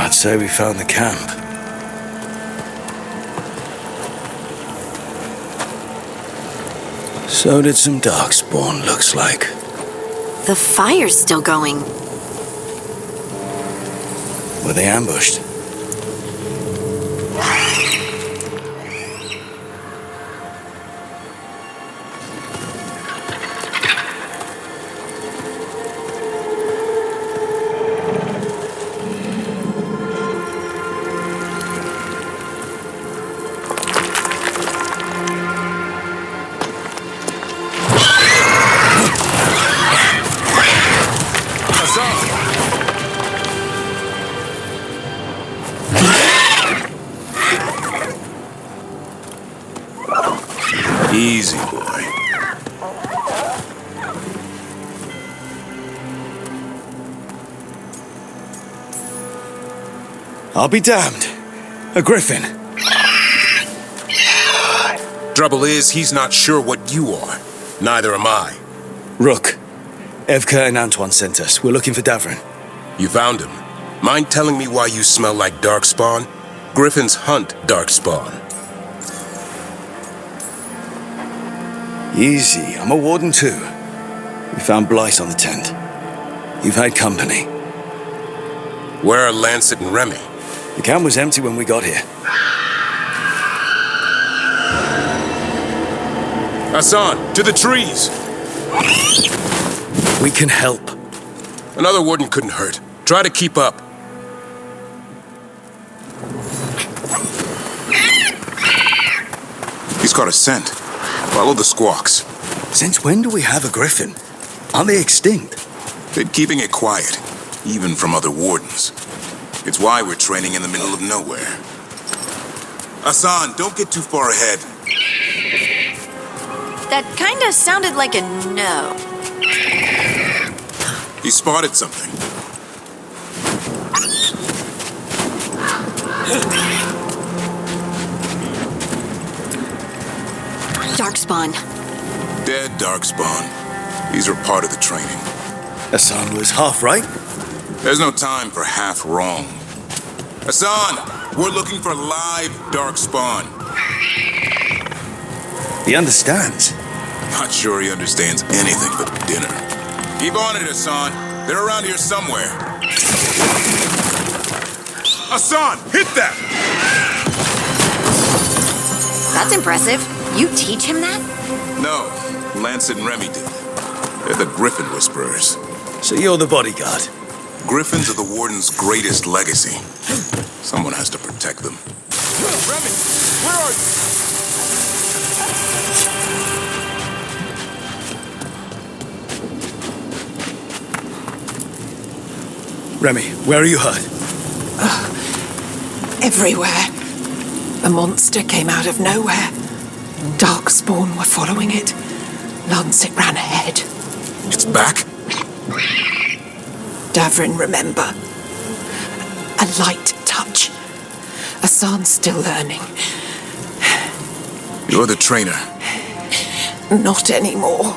I'd say we found the camp. So did some Darkspawn, looks like. The fire's still going. Were they ambushed? Easy, boy. I'll be damned. A griffin. Trouble is, he's not sure what you are. Neither am I. Rook. Evka and Antoine sent us. We're looking for Davrin. You found him. Mind telling me why you smell like Darkspawn? Griffins hunt Darkspawn. Easy. I'm a warden too. We found Blight on the tent. You've had company. Where are Lancet and Remy? The camp was empty when we got here. Hassan, to the trees! We can help. Another warden couldn't hurt. Try to keep up. He's caught a scent. Follow the squawks. Since when do we have a griffin? Aren't they extinct? Been keeping it quiet, even from other wardens. It's why we're training in the middle of nowhere. Hassan, don't get too far ahead. That kinda sounded like a no. He spotted something. Darkspawn. Dead Darkspawn. These are part of the training. Hassan was half right. There's no time for half wrong. Hassan, we're looking for live Darkspawn. He understands. Not sure he understands anything but dinner. Keep on it, Hassan. They're around here somewhere. Hassan, hit that! That's impressive. You teach him that? No, Lancet and Remy did. They're the Griffin Whisperers. So you're the bodyguard. Griffins are the Warden's greatest legacy. Someone has to protect them. Remy, where are you? Remy, where are you hurt? Everywhere. The monster came out of nowhere. Darkspawn were following it. Lancet ran ahead. It's back? Davrin, remember. A light touch. Hassan's still learning. You're the trainer. Not anymore.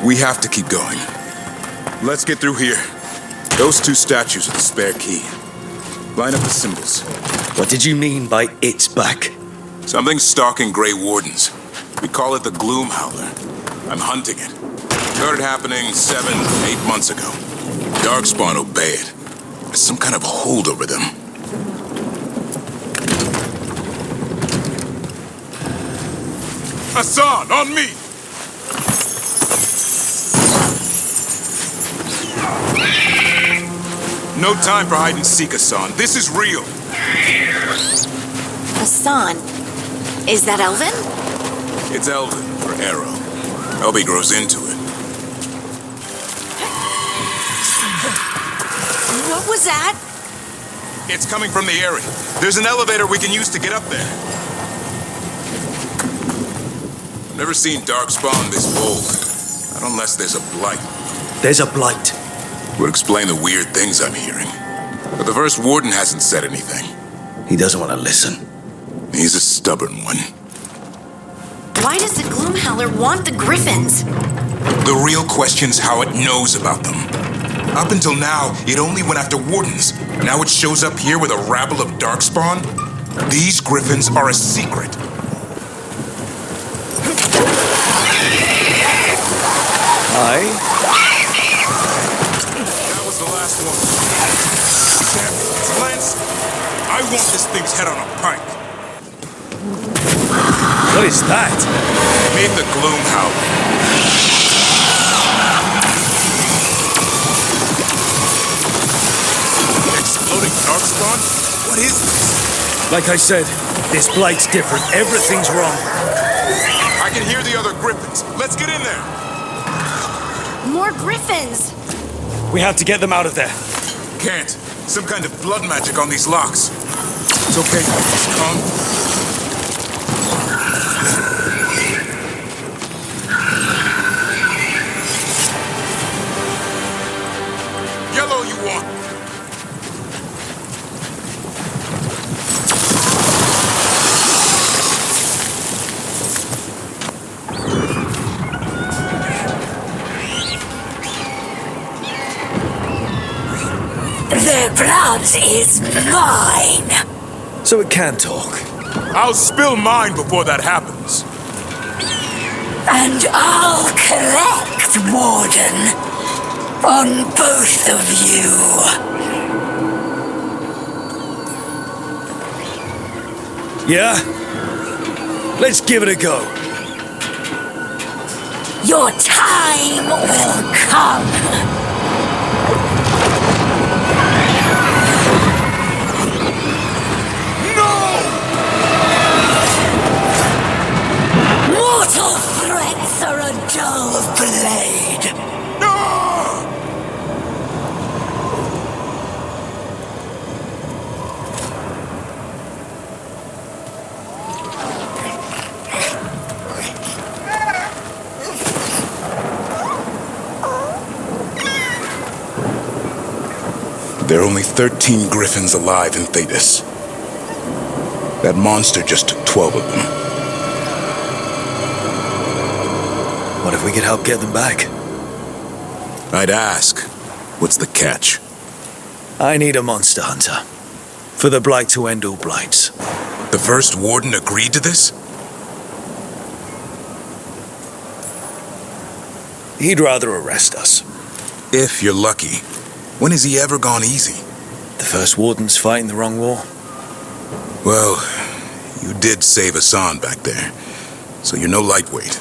We have to keep going. Let's get through here. Those two statues are the spare key. Line up the symbols. What did you mean by it's back? Something's stalking Grey Wardens. We call it the Gloom Howler. I'm hunting it. Started happening 7, 8 months ago. Darkspawn obey it. There's some kind of hold over them. Hassan, on me! No time for hide and seek, Hassan. This is real. Hassan. Is that Elven? It's Elven for arrow. Elby grows into it. What was that? It's coming from the area. There's an elevator we can use to get up there. I've never seen Darkspawn this bold. Not unless there's a blight. There's a blight. Would explain the weird things I'm hearing. But the first warden hasn't said anything. He doesn't want to listen. He's a stubborn one. Why does the Gloomhowler want the Griffins? The real question's how it knows about them. Up until now, it only went after Wardens. Now it shows up here with a rabble of Darkspawn? These Griffins are a secret. Aye? That was the last one. Damn it, it's Lance. I want this thing's head on a pike. What is that? Meet the Gloomhowler. Exploding Darkspawn? What is this? Like I said, this blight's different. Everything's wrong. I can hear the other Griffins. Let's get in there. More Griffins! We have to get them out of there. Can't. Some kind of blood magic on these locks. It's okay. Calm. Yellow you want. Their blood is mine. So it can talk. I'll spill mine before that happens. And I'll collect, Warden, on both of you. Yeah? Let's give it a go. Your time will come. Mortal threats are a dull blade. No! There are only 13 Griffins alive in Thetis. That monster just took 12 of them. What if we could help get them back? I'd ask, what's the catch? I need a monster hunter. For the blight to end all blights. The first Warden agreed to this? He'd rather arrest us. If you're lucky. When has he ever gone easy? The first Warden's fighting the wrong war. Well, you did save Hassan back there, so you're no lightweight.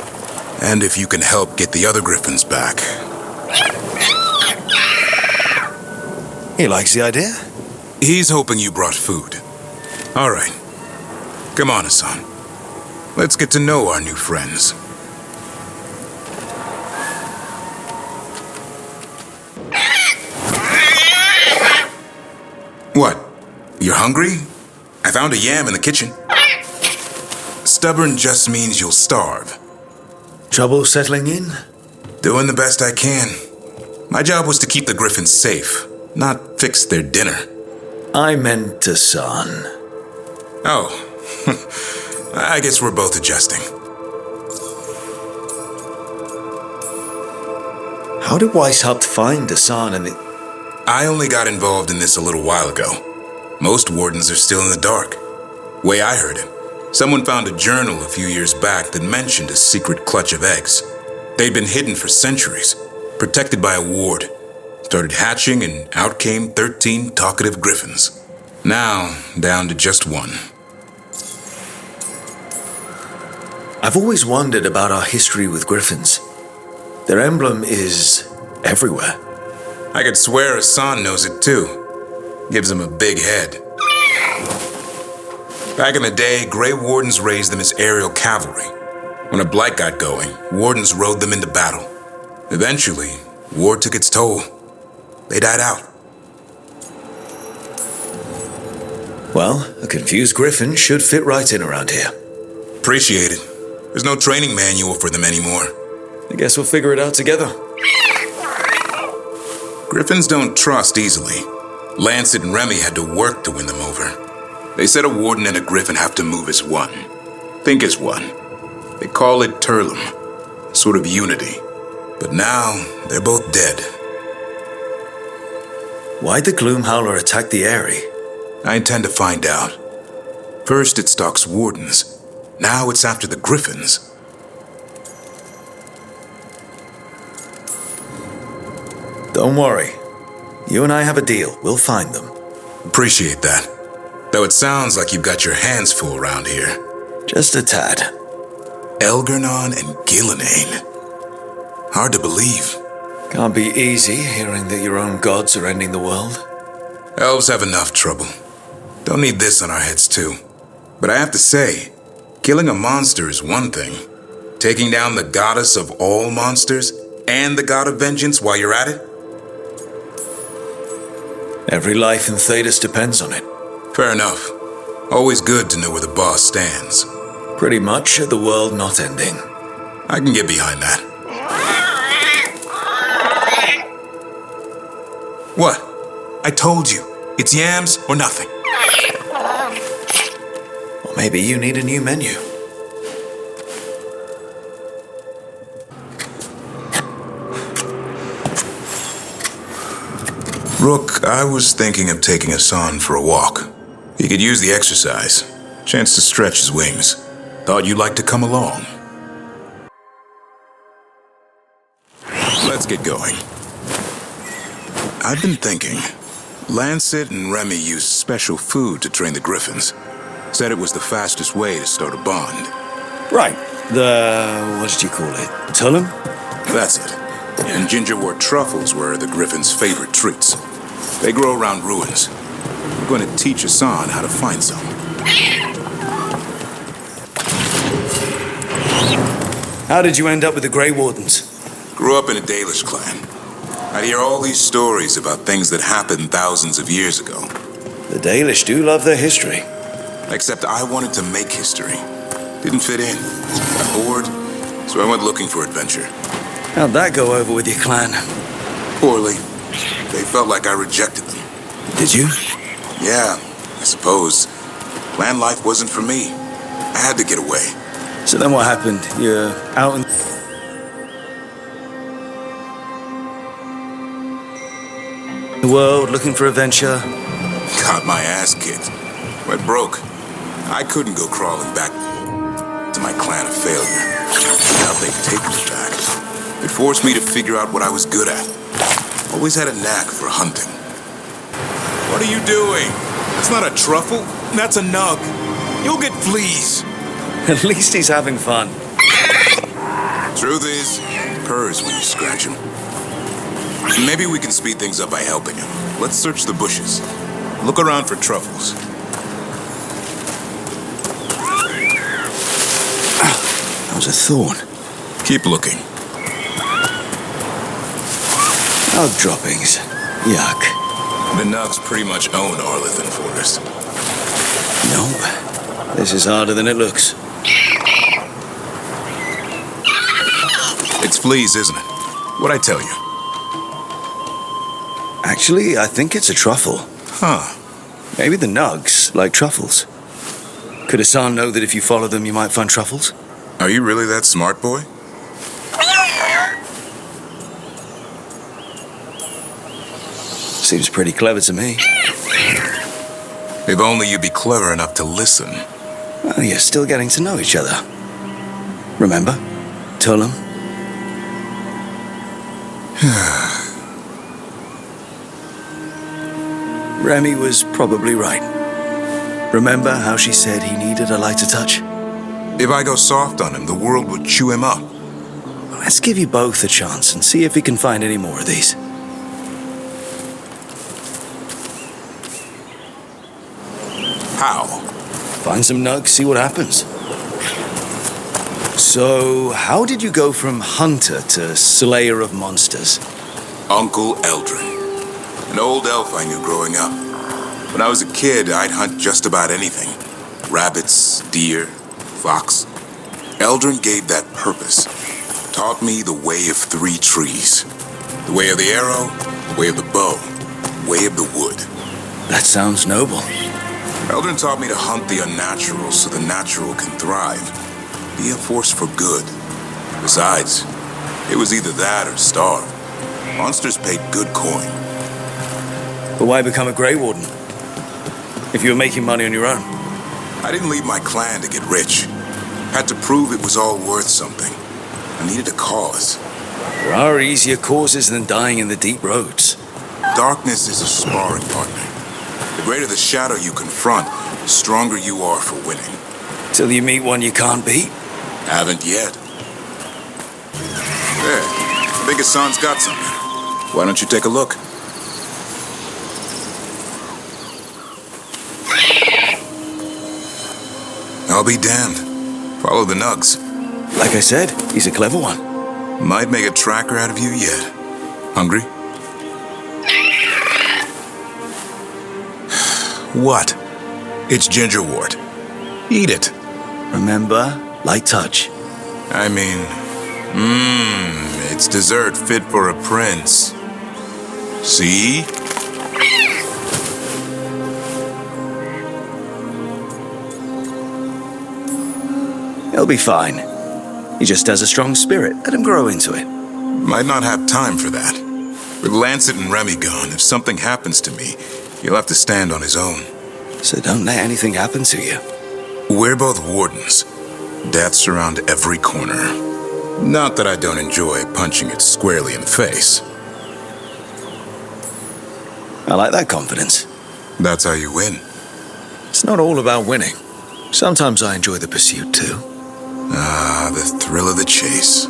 And if you can help get the other Griffins back. He likes the idea. He's hoping you brought food. All right. Come on, Hassan. Let's get to know our new friends. What? You're hungry? I found a yam in the kitchen. Stubborn just means you'll starve. Trouble settling in? Doing the best I can. My job was to keep the Griffins safe, not fix their dinner. I meant Hassan. Oh. I guess we're both adjusting. How did Weishaupt find Hassan and the... I only got involved in this a little while ago. Most Wardens are still in the dark. Way I heard it, someone found a journal a few years back that mentioned a secret clutch of eggs. They'd been hidden for centuries, protected by a ward. Started hatching and out came 13 talkative Griffins. Now, down to just one. I've always wondered about our history with Griffins. Their emblem is everywhere. I could swear Hassan knows it too. Gives him a big head. Back in the day, Grey Wardens raised them as aerial cavalry. When a blight got going, Wardens rode them into battle. Eventually, war took its toll. They died out. Well, a confused Griffin should fit right in around here. Appreciate it. There's no training manual for them anymore. I guess we'll figure it out together. Griffins don't trust easily. Lancet and Remy had to work to win them over. They said a Warden and a Griffin have to move as one. Think as one. They call it Turlum, sort of unity. But now, they're both dead. Why'd the Gloomhowler attack the Eyrie? I intend to find out. First it stalks wardens. Now it's after the griffins. Don't worry. You and I have a deal. We'll find them. Appreciate that. Though it sounds like you've got your hands full around here. Just a tad. Elgarnon and Gillenane. Hard to believe. Can't be easy hearing that your own gods are ending the world. Elves have enough trouble. Don't need this on our heads too. But I have to say, killing a monster is one thing. Taking down the goddess of all monsters and the god of vengeance while you're at it? Every life in Thedas depends on it. Fair enough. Always good to know where the boss stands. Pretty much the world not ending. I can get behind that. What? I told you. It's yams or nothing. Or maybe you need a new menu. Rook, I was thinking of taking Hassan for a walk. He could use the exercise. Chance to stretch his wings. Thought you'd like to come along. Let's get going. I've been thinking. Lancet and Remy used special food to train the griffins. Said it was the fastest way to start a bond. Right. What did you call it? Tullum? That's it. And gingerwort truffles were the griffins' favorite treats. They grow around ruins. I'm going to teach Hassan how to find some. How did you end up with the Grey Wardens? Grew up in a Dalish clan. I'd hear all these stories about things that happened thousands of years ago. The Dalish do love their history. Except I wanted to make history. Didn't fit in. Got bored, so I went looking for adventure. How'd that go over with your clan? Poorly. They felt like I rejected them. Did you? Yeah, I suppose. Clan life wasn't for me. I had to get away. So then what happened? You're out in... the world looking for adventure? Got my ass kicked. Went broke. I couldn't go crawling back to my clan of failure. Now they've taken me back. It forced me to figure out what I was good at. Always had a knack for hunting. What are you doing? That's not a truffle. That's a nug. You'll get fleas. At least he's having fun. Truth is, he purrs when you scratch him. Maybe we can speed things up by helping him. Let's search the bushes. Look around for truffles. That was a thorn. Keep looking. Nug droppings. Yuck. The nugs pretty much own Arlithan Forest. Nope. This is harder than it looks. It's fleas, isn't it? What'd I tell you? Actually, I think it's a truffle. Huh. Maybe the nugs like truffles. Could Hassan know that if you follow them, you might find truffles? Are you really that smart, boy? Seems pretty clever to me. If only you'd be clever enough to listen. Well, you're still getting to know each other. Remember? Tullum? Remy was probably right. Remember how she said he needed a lighter touch? If I go soft on him, the world would chew him up. Let's give you both a chance and see if we can find any more of these. How? Find some nugs, see what happens. So, how did you go from hunter to slayer of monsters? Uncle Eldrin. An old elf I knew growing up. When I was a kid, I'd hunt just about anything. Rabbits, deer, fox. Eldrin gave that purpose. Taught me the way of three trees. The way of the arrow, the way of the bow, the way of the wood. That sounds noble. Eldrin taught me to hunt the unnatural so the natural can thrive. be a force for good. Besides, it was either that or starve. Monsters paid good coin. But why become a Grey Warden? If you were making money on your own? I didn't leave my clan to get rich. Had to prove it was all worth something. I needed a cause. There are easier causes than dying in the deep roads. Darkness is a sparring partner. The greater the shadow you confront, the stronger you are for winning. Till you meet one you can't beat? Haven't yet. There, I think Hassan's got something. Why don't you take a look? I'll be damned. Follow the nugs. Like I said, he's a clever one. Might make a tracker out of you yet. Hungry? What? It's gingerwort. Eat it. Remember, light touch. I mean, it's dessert fit for a prince. See? He'll be fine. He just has a strong spirit. Let him grow into it. Might not have time for that. With Lancet and Remy gone, if something happens to me, he'll have to stand on his own. So don't let anything happen to you. We're both wardens. Death's around every corner. Not that I don't enjoy punching it squarely in the face. I like that confidence. That's how you win. It's not all about winning. Sometimes I enjoy the pursuit too. Ah, the thrill of the chase.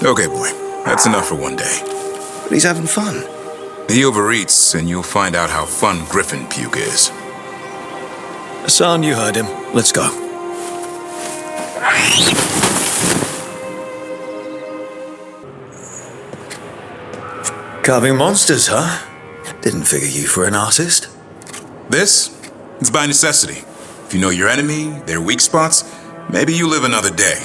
Okay, boy. That's enough for one day. But he's having fun. He overeats, and you'll find out how fun griffin puke is. Hassan, you heard him. Let's go. Carving monsters, huh? Didn't figure you for an artist. This? It's by necessity. If you know your enemy, their weak spots, maybe you live another day.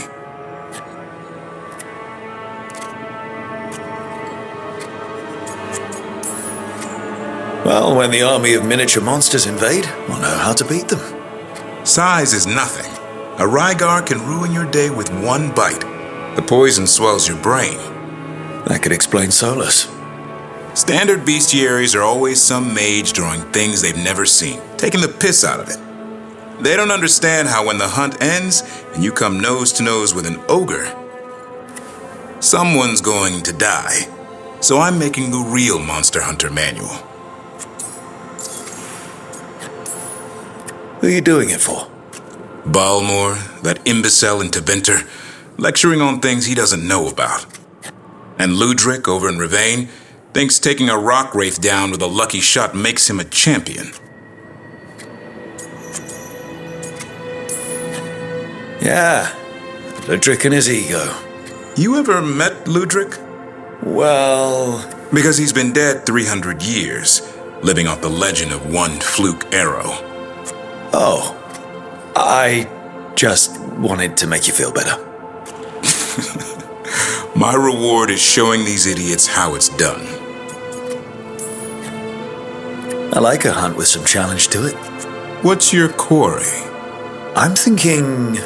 Well, when the army of miniature monsters invade, we'll know how to beat them. Size is nothing. A Veilguard can ruin your day with one bite. The poison swells your brain. That could explain Solus. Standard bestiaries are always some mage drawing things they've never seen, taking the piss out of it. They don't understand how when the hunt ends and you come nose to nose with an ogre, someone's going to die. So I'm making the real Monster Hunter manual. Who are you doing it for? Balmor, that imbecile in Tevinter, lecturing on things he doesn't know about. And Ludric over in Ravane thinks taking a rock wraith down with a lucky shot makes him a champion. Yeah, Ludric and his ego. You ever met Ludric? Well, Because he's been dead 300 years, living off the legend of one fluke arrow. oh, I just wanted to make you feel better. My reward is showing these idiots how it's done. I like a hunt with some challenge to it. What's your quarry? I'm thinking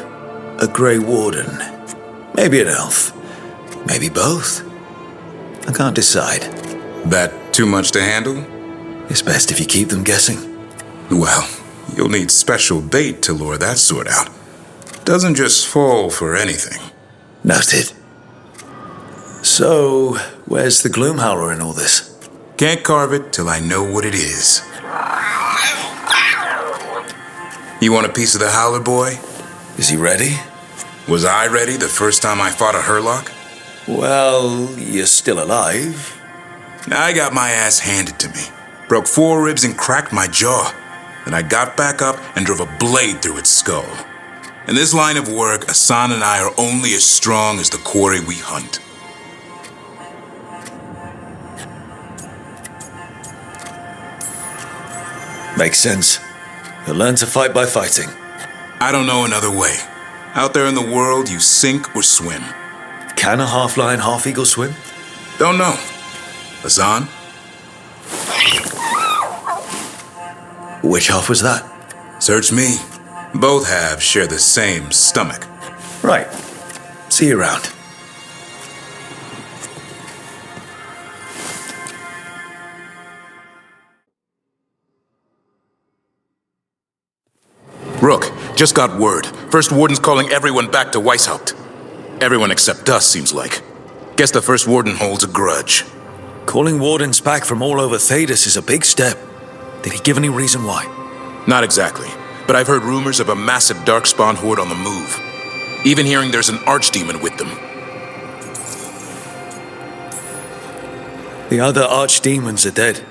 a Grey Warden. Maybe an elf. Maybe both. I can't decide. That too much to handle? It's best if you keep them guessing. Well, you'll need special bait to lure that sort out. Doesn't just fall for anything. Noted. So, where's the Gloomhowler in all this? Can't carve it till I know what it is. You want a piece of the Howler, boy? Is he ready? Was I ready the first time I fought a Hurlock? Well, you're still alive. I got my ass handed to me. Broke 4 ribs and cracked my jaw. Then I got back up and drove a blade through its skull. In this line of work, Hassan and I are only as strong as the quarry we hunt. Makes sense. You'll learn to fight by fighting. I don't know another way. Out there in the world, you sink or swim. Can a half-lion, half-eagle swim? Don't know. Hassan? Which half was that? Search me. Both halves share the same stomach. Right. See you around. Rook, just got word. First Warden's calling everyone back to Weishaupt. Everyone except us, seems like. Guess the First Warden holds a grudge. Calling wardens back from all over Thedas is a big step. Did he give any reason why? Not exactly, but I've heard rumors of a massive Darkspawn horde on the move. Even hearing there's an archdemon with them. The other archdemons are dead.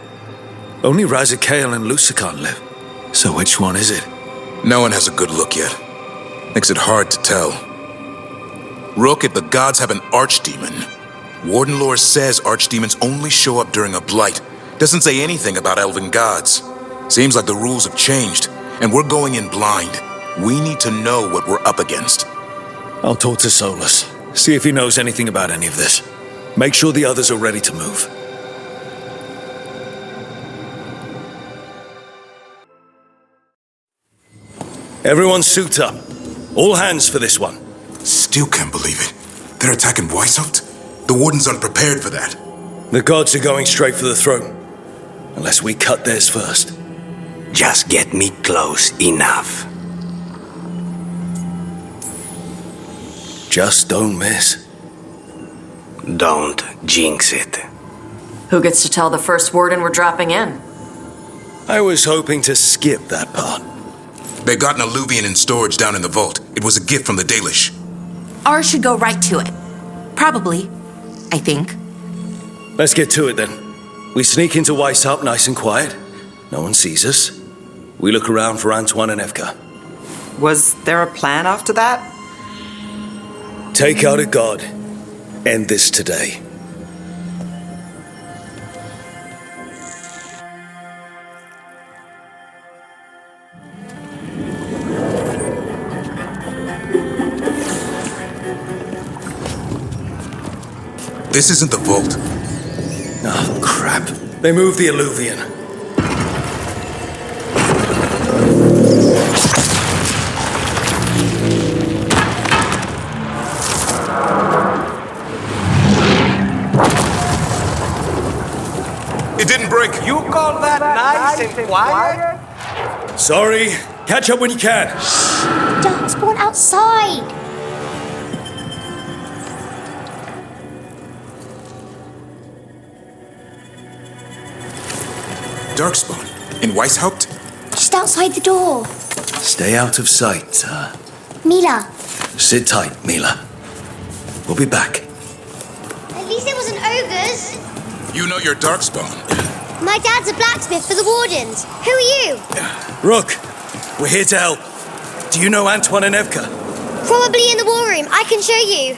Only Razikael and Lusicon live. So which one is it? No one has a good look yet. Makes it hard to tell. Rook, if the gods have an archdemon, Warden lore says archdemons only show up during a blight. Doesn't say anything about elven gods. Seems like the rules have changed, and we're going in blind. We need to know what we're up against. I'll talk to Solus, see if he knows anything about any of this. Make sure the others are ready to move. Everyone suit up. All hands for this one. Still can't believe it. They're attacking Weishaupt? The Warden's unprepared for that. The gods are going straight for the throne. Unless we cut theirs first. Just get me close enough. Just don't miss. Don't jinx it. Who gets to tell the First Warden we're dropping in? I was hoping to skip that part. They got an alluvian in storage down in the vault. It was a gift from the Dalish. Ours should go right to it. Probably. I think. Let's get to it then. We sneak into Weishaupt nice and quiet. No one sees us. We look around for Antoine and Evka. Was there a plan after that? Take out a god. End this today. This isn't the vault. Oh, crap. They moved the alluvian. It didn't break. You call that nice and quiet? Sorry. Catch up when you can. Darkspawn outside! Darkspawn? In Weishaupt? Just outside the door. Stay out of sight. Mila, Sit tight, Mila. We'll be back. at least it wasn't ogres. You know your Darkspawn. My dad's a blacksmith for the Wardens. Who are you? Rook, we're here to help. Do you know Antoine and Evka? Probably in the war room. I can show you.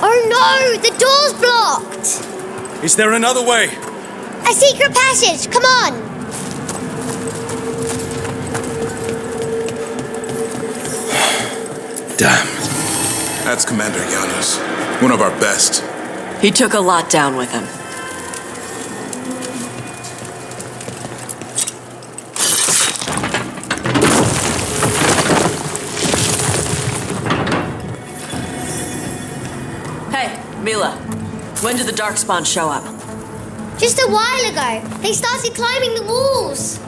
Oh no! The door's blocked! Is there another way? A secret passage! Come on! Damn. That's Commander Janos. One of our best. He took a lot down with him. Hey, Mila. When did the Darkspawn show up? Just a while ago. They started climbing the walls.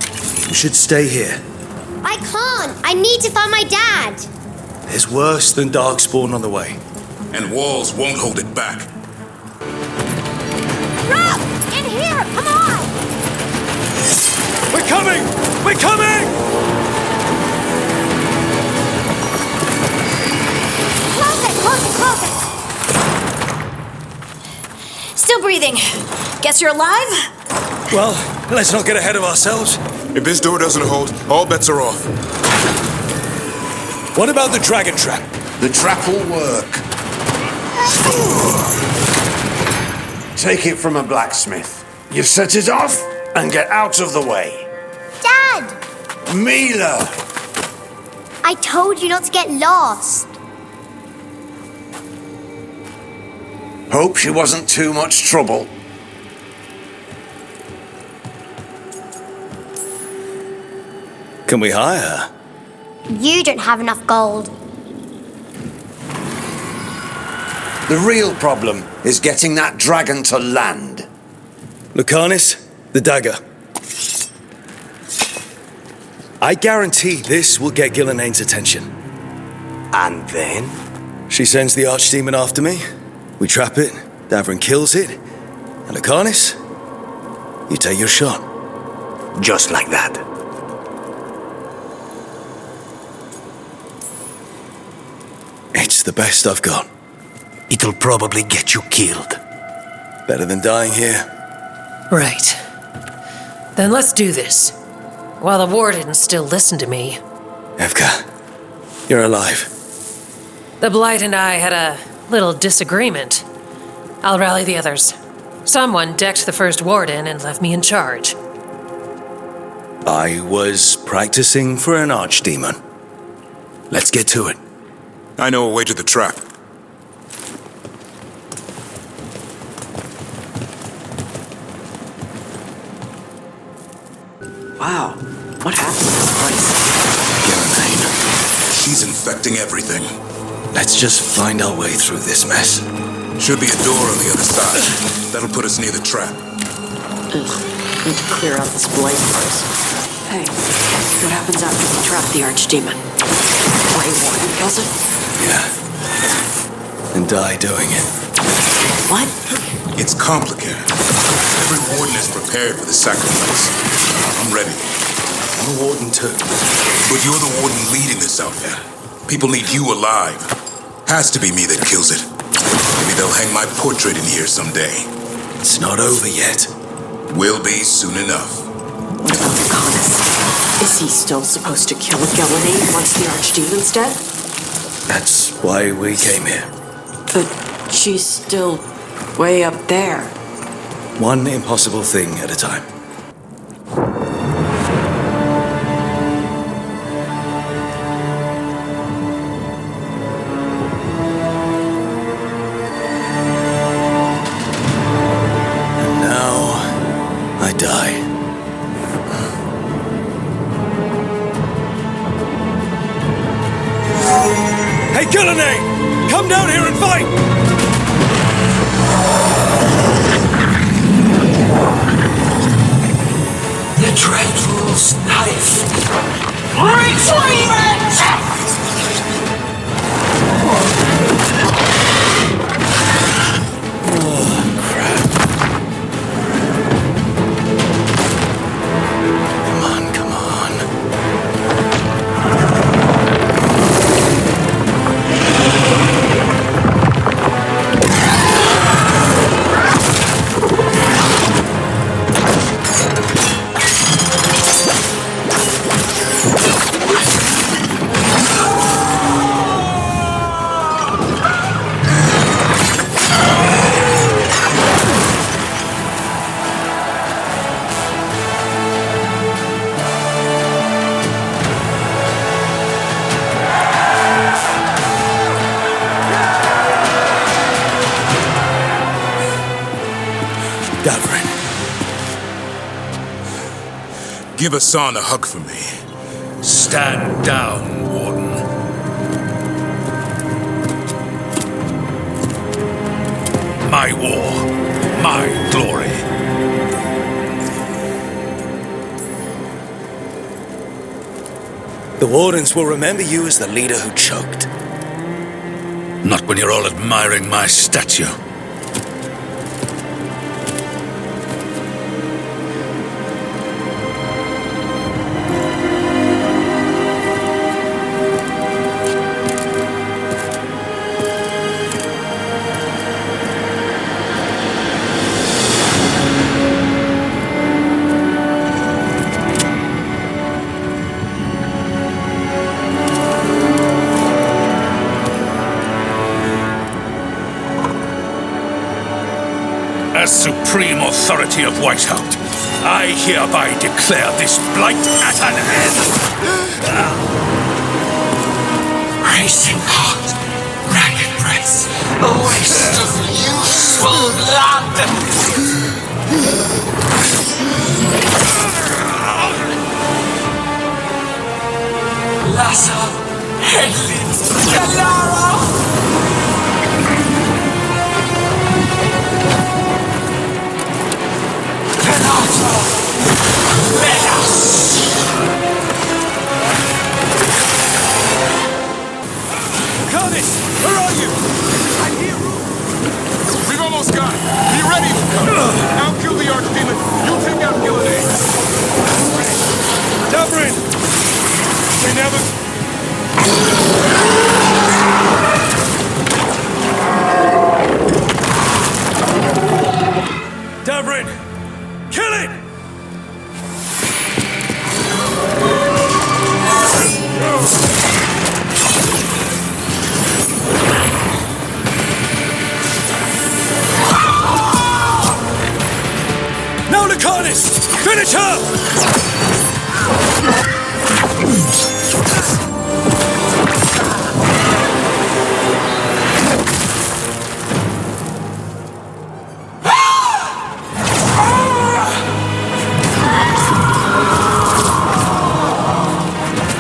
You should stay here. I can't. I need to find my dad. There's worse than Darkspawn on the way. And walls won't hold it back. Rob! In here! Come on! We're coming! We're coming! Close it! Close it! Close it! Still breathing. Guess you're alive? Well, let's not get ahead of ourselves. If this door doesn't hold, all bets are off. What about the dragon trap? The trap will work. Take it from a blacksmith. You set it off and get out of the way. Dad! Mila! I told you not to get lost. Hope she wasn't too much trouble. Can we hire her? You don't have enough gold. The real problem is getting that dragon to land. Lucanis, the dagger. I guarantee this will get Gillenaine's attention. And then? She sends the archdemon after me. We trap it, Davrin kills it, and Lucanis, you take your shot. Just like that. It's the best I've got. It'll probably get you killed. Better than dying here. Right. Then let's do this. While the Warden still listen to me. Evka, you're alive. The Blight and I had a little disagreement. I'll rally the others. Someone decked the first Warden and left me in charge. I was practicing for an archdemon. Let's get to it. I know a way to the trap. Wow, what happened to this place? Gillenaine. She's infecting everything. Let's just find our way through this mess. Should be a door on the other side. That'll put us near the trap. Ugh, need to clear out this blight first. Hey, what happens after we trap the archdemon? Grey Warden kills it? Yeah. And die doing it. What? It's complicated. Every warden is prepared for the sacrifice. I'm ready. I'm a warden too. But you're the warden leading this outfit. People need you alive. Has to be me that kills it. Maybe they'll hang my portrait in here someday. It's not over yet. Will be soon enough. What about Lucanis? Is he still supposed to kill Gillenaine once the archdemon's dead? That's why we came here. But she's still way up there. One impossible thing at a time. And now, I die. Hey, Gillenaine! Come down here and fight! The Dreadful's knife. Retrieve it! Come on, come on. Davrin. Give Hassan a hug for me. Stand down, Warden. My war, my glory. The Wardens will remember you as the leader who choked. Not when you're all admiring my statue. As supreme authority of Whitehound, I hereby declare this blight at an end. Racing hot, ragged breaths, a waste of useful blood. Lassa, Hedley, Galara! Penata, Menas! Curtis, where are you? I'm here. We've almost got it. Be ready, Luca. I'll kill the archdemon. You take out Gillidan. Davrin! We never... Davrin! Kill it! Now, Lucanus! Finish her!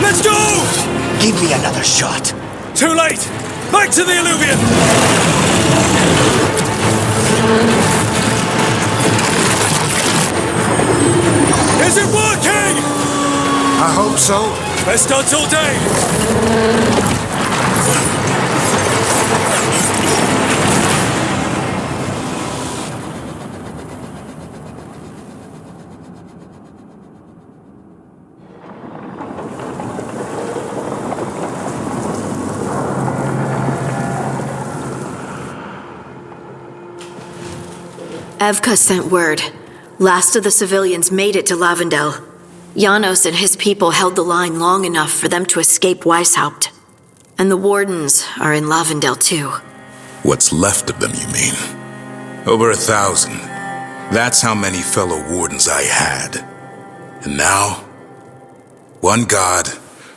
Let's go! Give me another shot. Too late! Back to the Illuvian! Is it working? I hope so. Best odds all day! Evka sent word. Last of the civilians made it to Lavendel. Janos and his people held the line long enough for them to escape Weishaupt. And the Wardens are in Lavendel too. What's left of them, you mean? Over 1,000. That's how many fellow Wardens I had. And now, one god,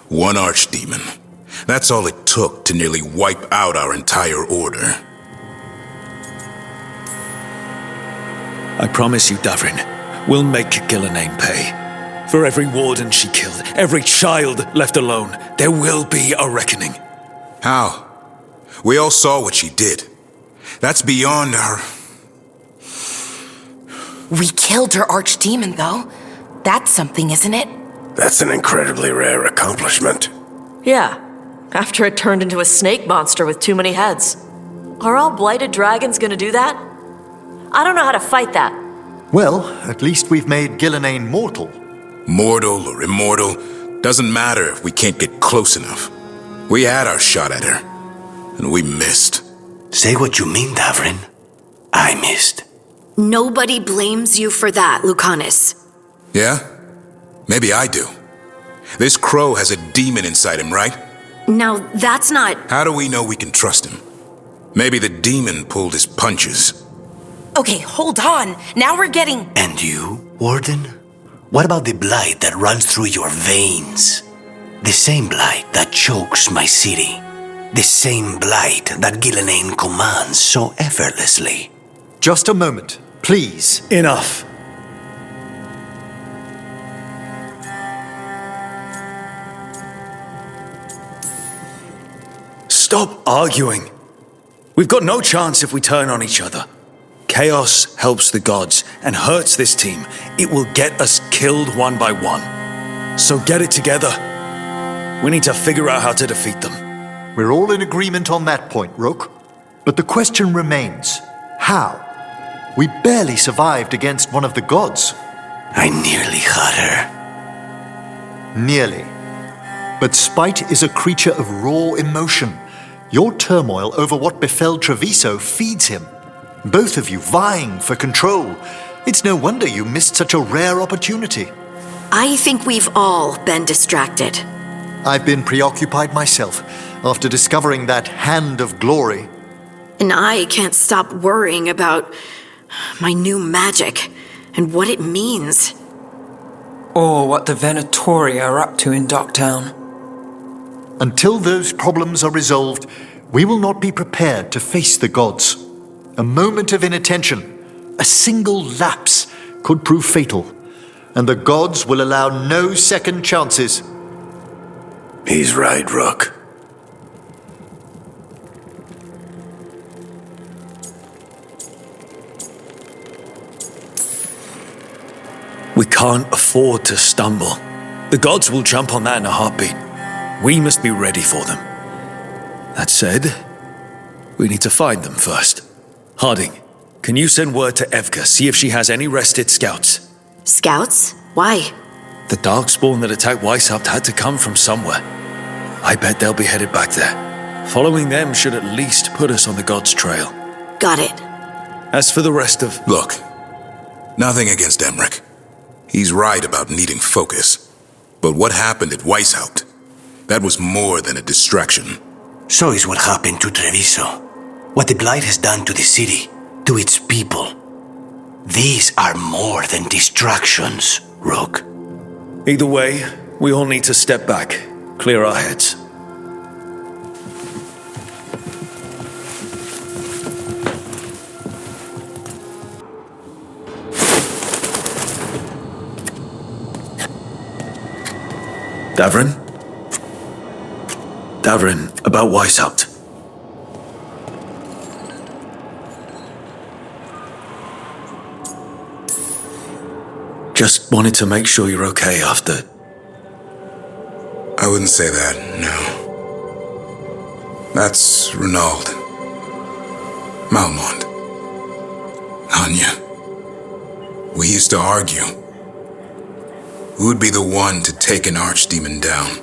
one archdemon. That's all it took to nearly wipe out our entire order. I promise you, Davrin, we'll make Gillidan pay. For every warden she killed, every child left alone, there will be a reckoning. How? We all saw what she did. That's beyond our... We killed her archdemon, though. That's something, isn't it? That's an incredibly rare accomplishment. Yeah, after it turned into a snake monster with too many heads. Are all blighted dragons gonna do that? I don't know how to fight that. Well, at least we've made Gillidan mortal. Mortal or immortal, doesn't matter if we can't get close enough. We had our shot at her, and we missed. Say what you mean, Davrin. I missed. Nobody blames you for that, Lucanus. Yeah? Maybe I do. This crow has a demon inside him, right? Now, that's not... How do we know we can trust him? Maybe the demon pulled his punches. Okay, hold on. Now we're getting... And you, Warden? What about the blight that runs through your veins? The same blight that chokes my city. The same blight that Gillidan commands so effortlessly. Just a moment, please. Enough. Stop arguing. We've got no chance if we turn on each other. Chaos helps the gods and hurts this team. It will get us killed one by one. So get it together. We need to figure out how to defeat them. We're all in agreement on that point, Rook. But the question remains, how? We barely survived against one of the gods. I nearly had her. Nearly. But spite is a creature of raw emotion. Your turmoil over what befell Treviso feeds him. Both of you vying for control. It's no wonder you missed such a rare opportunity. I think we've all been distracted. I've been preoccupied myself after discovering that hand of glory. And I can't stop worrying about my new magic and what it means. Or what the Venatori are up to in Docktown. Until those problems are resolved, we will not be prepared to face the gods. A moment of inattention, a single lapse, could prove fatal, and the gods will allow no second chances. He's right, Rook. We can't afford to stumble. The gods will jump on that in a heartbeat. We must be ready for them. That said, we need to find them first. Harding, can you send word to Evka, see if she has any rested scouts? Scouts? Why? The Darkspawn that attacked Weishaupt had to come from somewhere. I bet they'll be headed back there. Following them should at least put us on the gods' trail. Got it. As for the rest of... Look, nothing against Emmerich. He's right about needing focus. But what happened at Weishaupt? That was more than a distraction. So is what happened to Treviso. What the Blight has done to the city, to its people. These are more than distractions, Rook. Either way, we all need to step back, clear our heads. Davrin? Davrin, about Weishaupt. Just wanted to make sure you're okay after... I wouldn't say that, no. That's Renaud. Malmont. Anya. We used to argue. Who would be the one to take an archdemon down?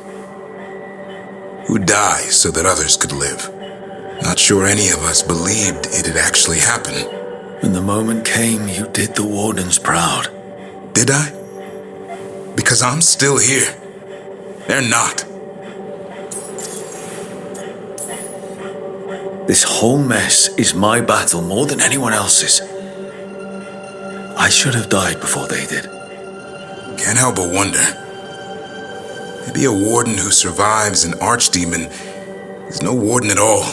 Who'd die so that others could live? Not sure any of us believed it'd actually happen. When the moment came, you did the Wardens proud. Did I? Because I'm still here. They're not. This whole mess is my battle more than anyone else's. I should have died before they did. Can't help but wonder. Maybe a warden who survives an archdemon is no warden at all.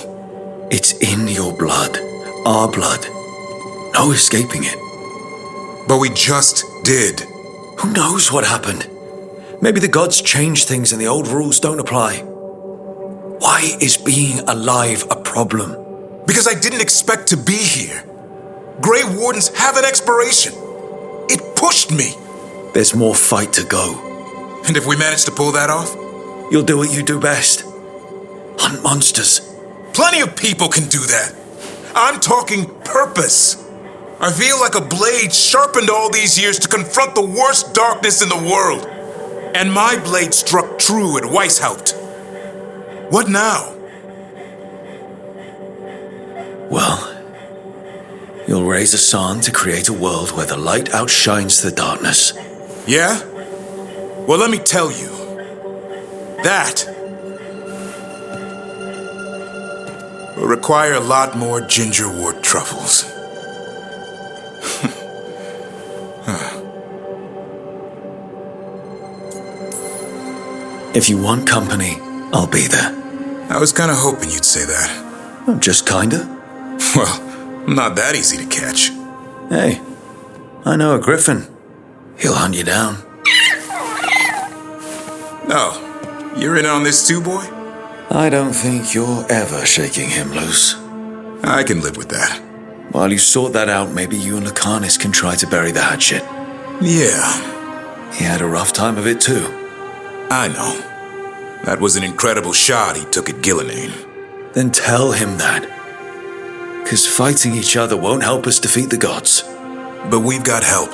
It's in your blood. Our blood. No escaping it. But we just did. Who knows what happened? Maybe the gods changed things and the old rules don't apply. Why is being alive a problem? Because I didn't expect to be here. Grey Wardens have an expiration. It pushed me. There's more fight to go. And if we manage to pull that off? You'll do what you do best. Hunt monsters. Plenty of people can do that. I'm talking purpose. I feel like a blade sharpened all these years to confront the worst darkness in the world. And my blade struck true at Weishaupt. What now? Well, you'll raise a sun to create a world where the light outshines the darkness. Yeah? Well, let me tell you. That will require a lot more gingerwort truffles. If you want company, I'll be there. I was kind of hoping you'd say that. Just kinda? Well, I'm not that easy to catch. Hey, I know a griffin. He'll hunt you down. Oh, you're in on this too, boy? I don't think you're ever shaking him loose. I can live with that. While you sort that out, maybe you and Lucanus can try to bury the hatchet. Yeah. He had a rough time of it too. I know. That was an incredible shot he took at Gillenane. Then tell him that. 'Cause fighting each other won't help us defeat the gods. But we've got help.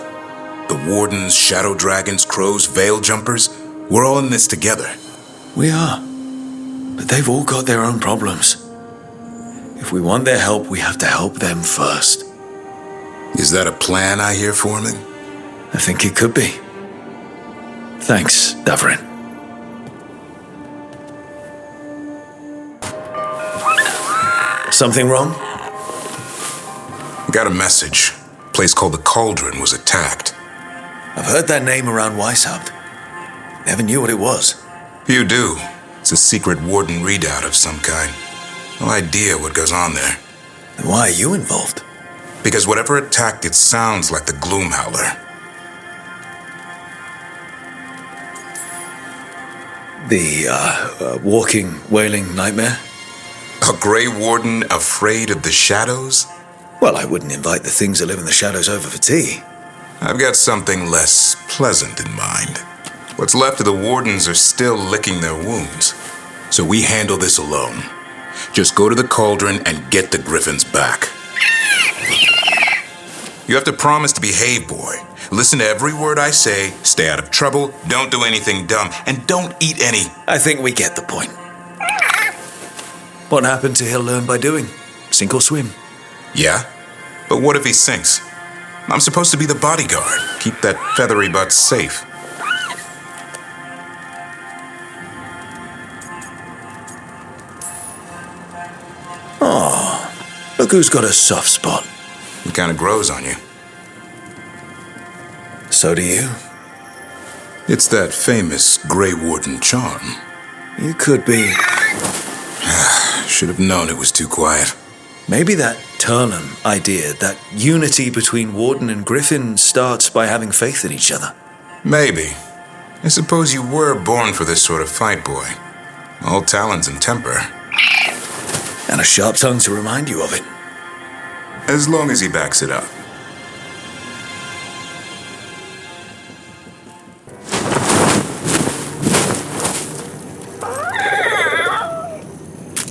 The Wardens, Shadow Dragons, Crows, Veil Jumpers, we're all in this together. We are. But they've all got their own problems. If we want their help, we have to help them first. Is that a plan I hear forming? I think it could be. Thanks, Davrin. Something wrong? Got a message. A place called the Cauldron was attacked. I've heard that name around Weishaupt. Never knew what it was. You do. It's a secret warden readout of some kind. No idea what goes on there. Then why are you involved? Because whatever attacked it sounds like the Gloom Howler. The, walking, wailing nightmare? A Grey Warden afraid of the shadows? Well, I wouldn't invite the things that live in the shadows over for tea. I've got something less pleasant in mind. What's left of the Wardens are still licking their wounds. So we handle this alone. Just go to the cauldron and get the Griffins back. You have to promise to behave, boy. Listen to every word I say, stay out of trouble, don't do anything dumb, and don't eat any. I think we get the point. What happened to he'll learn by doing? Sink or swim? Yeah? But what if he sinks? I'm supposed to be the bodyguard. Keep that feathery butt safe. Oh, look who's got a soft spot. It kind of grows on you. So do you. It's that famous Grey Warden charm. You could be. Should have known it was too quiet. Maybe that Turlan idea, that unity between Warden and Griffin starts by having faith in each other. Maybe. I suppose you were born for this sort of fight, boy. All talons and temper. And a sharp tongue to remind you of it. As long as he backs it up.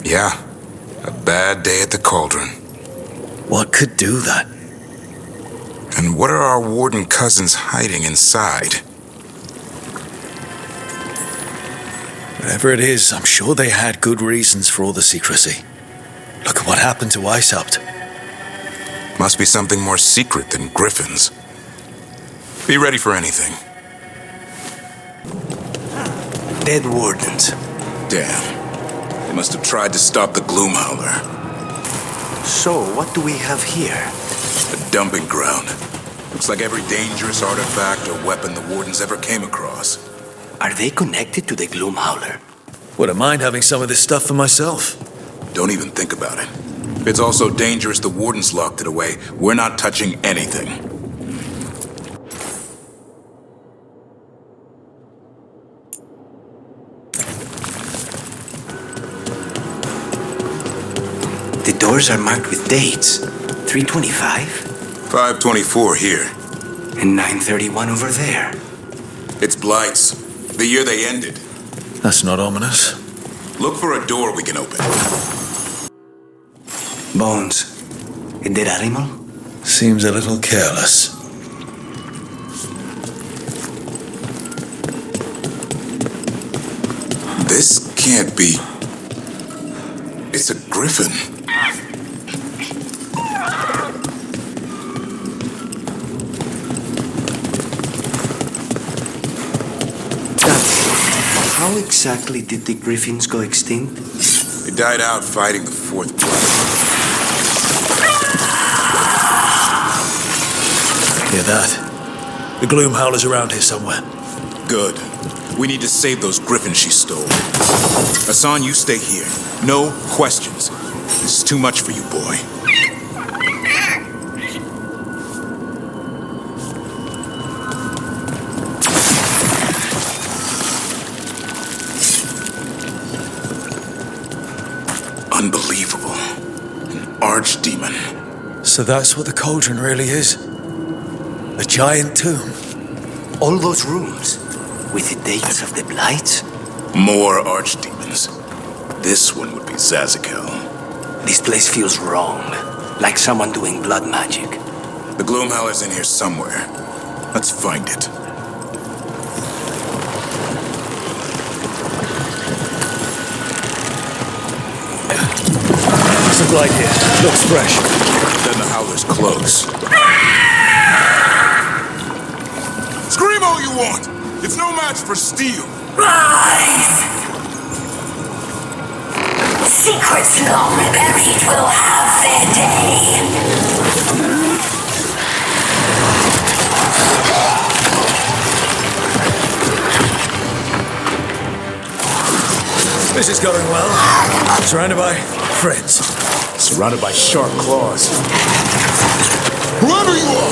Yeah, a bad day at the cauldron. What could do that? And what are our Warden cousins hiding inside? Whatever it is, I'm sure they had good reasons for all the secrecy. Look at what happened to Weishaupt. Must be something more secret than Griffins. Be ready for anything. Dead Wardens. Damn. They must have tried to stop the Gloom Howler. So, what do we have here? A dumping ground. Looks like every dangerous artifact or weapon the Wardens ever came across. Are they connected to the Gloom Howler? Wouldn't mind having some of this stuff for myself. Don't even think about it. If it's also dangerous the Wardens locked it away, we're not touching anything. The doors are marked with dates. 325? 524 here. And 931 over there. It's Blight's. The year they ended. That's not ominous. Look for a door we can open. Bones. A dead animal? Seems a little careless. This can't be... It's a griffin. How exactly did the griffins go extinct? They died out fighting the Fourth Blood. Hear that? The Gloom Howler's around here somewhere. Good. We need to save those griffins she stole. Hassan, you stay here. No questions. This is too much for you, boy. Unbelievable. An archdemon. So that's what the cauldron really is? A giant tomb? All those rooms, with the dates of the Blights? More archdemons. This one would be Zazakel. This place feels wrong, like someone doing blood magic. The Gloomhowler's in here somewhere. Let's find it. There's a light here. Looks fresh. Then the Howler's close. Scream all you want! It's no match for steel! Rise! Secrets long buried will have their day. This is going well. Surrounded by friends. Surrounded by sharp claws. Whoever you are,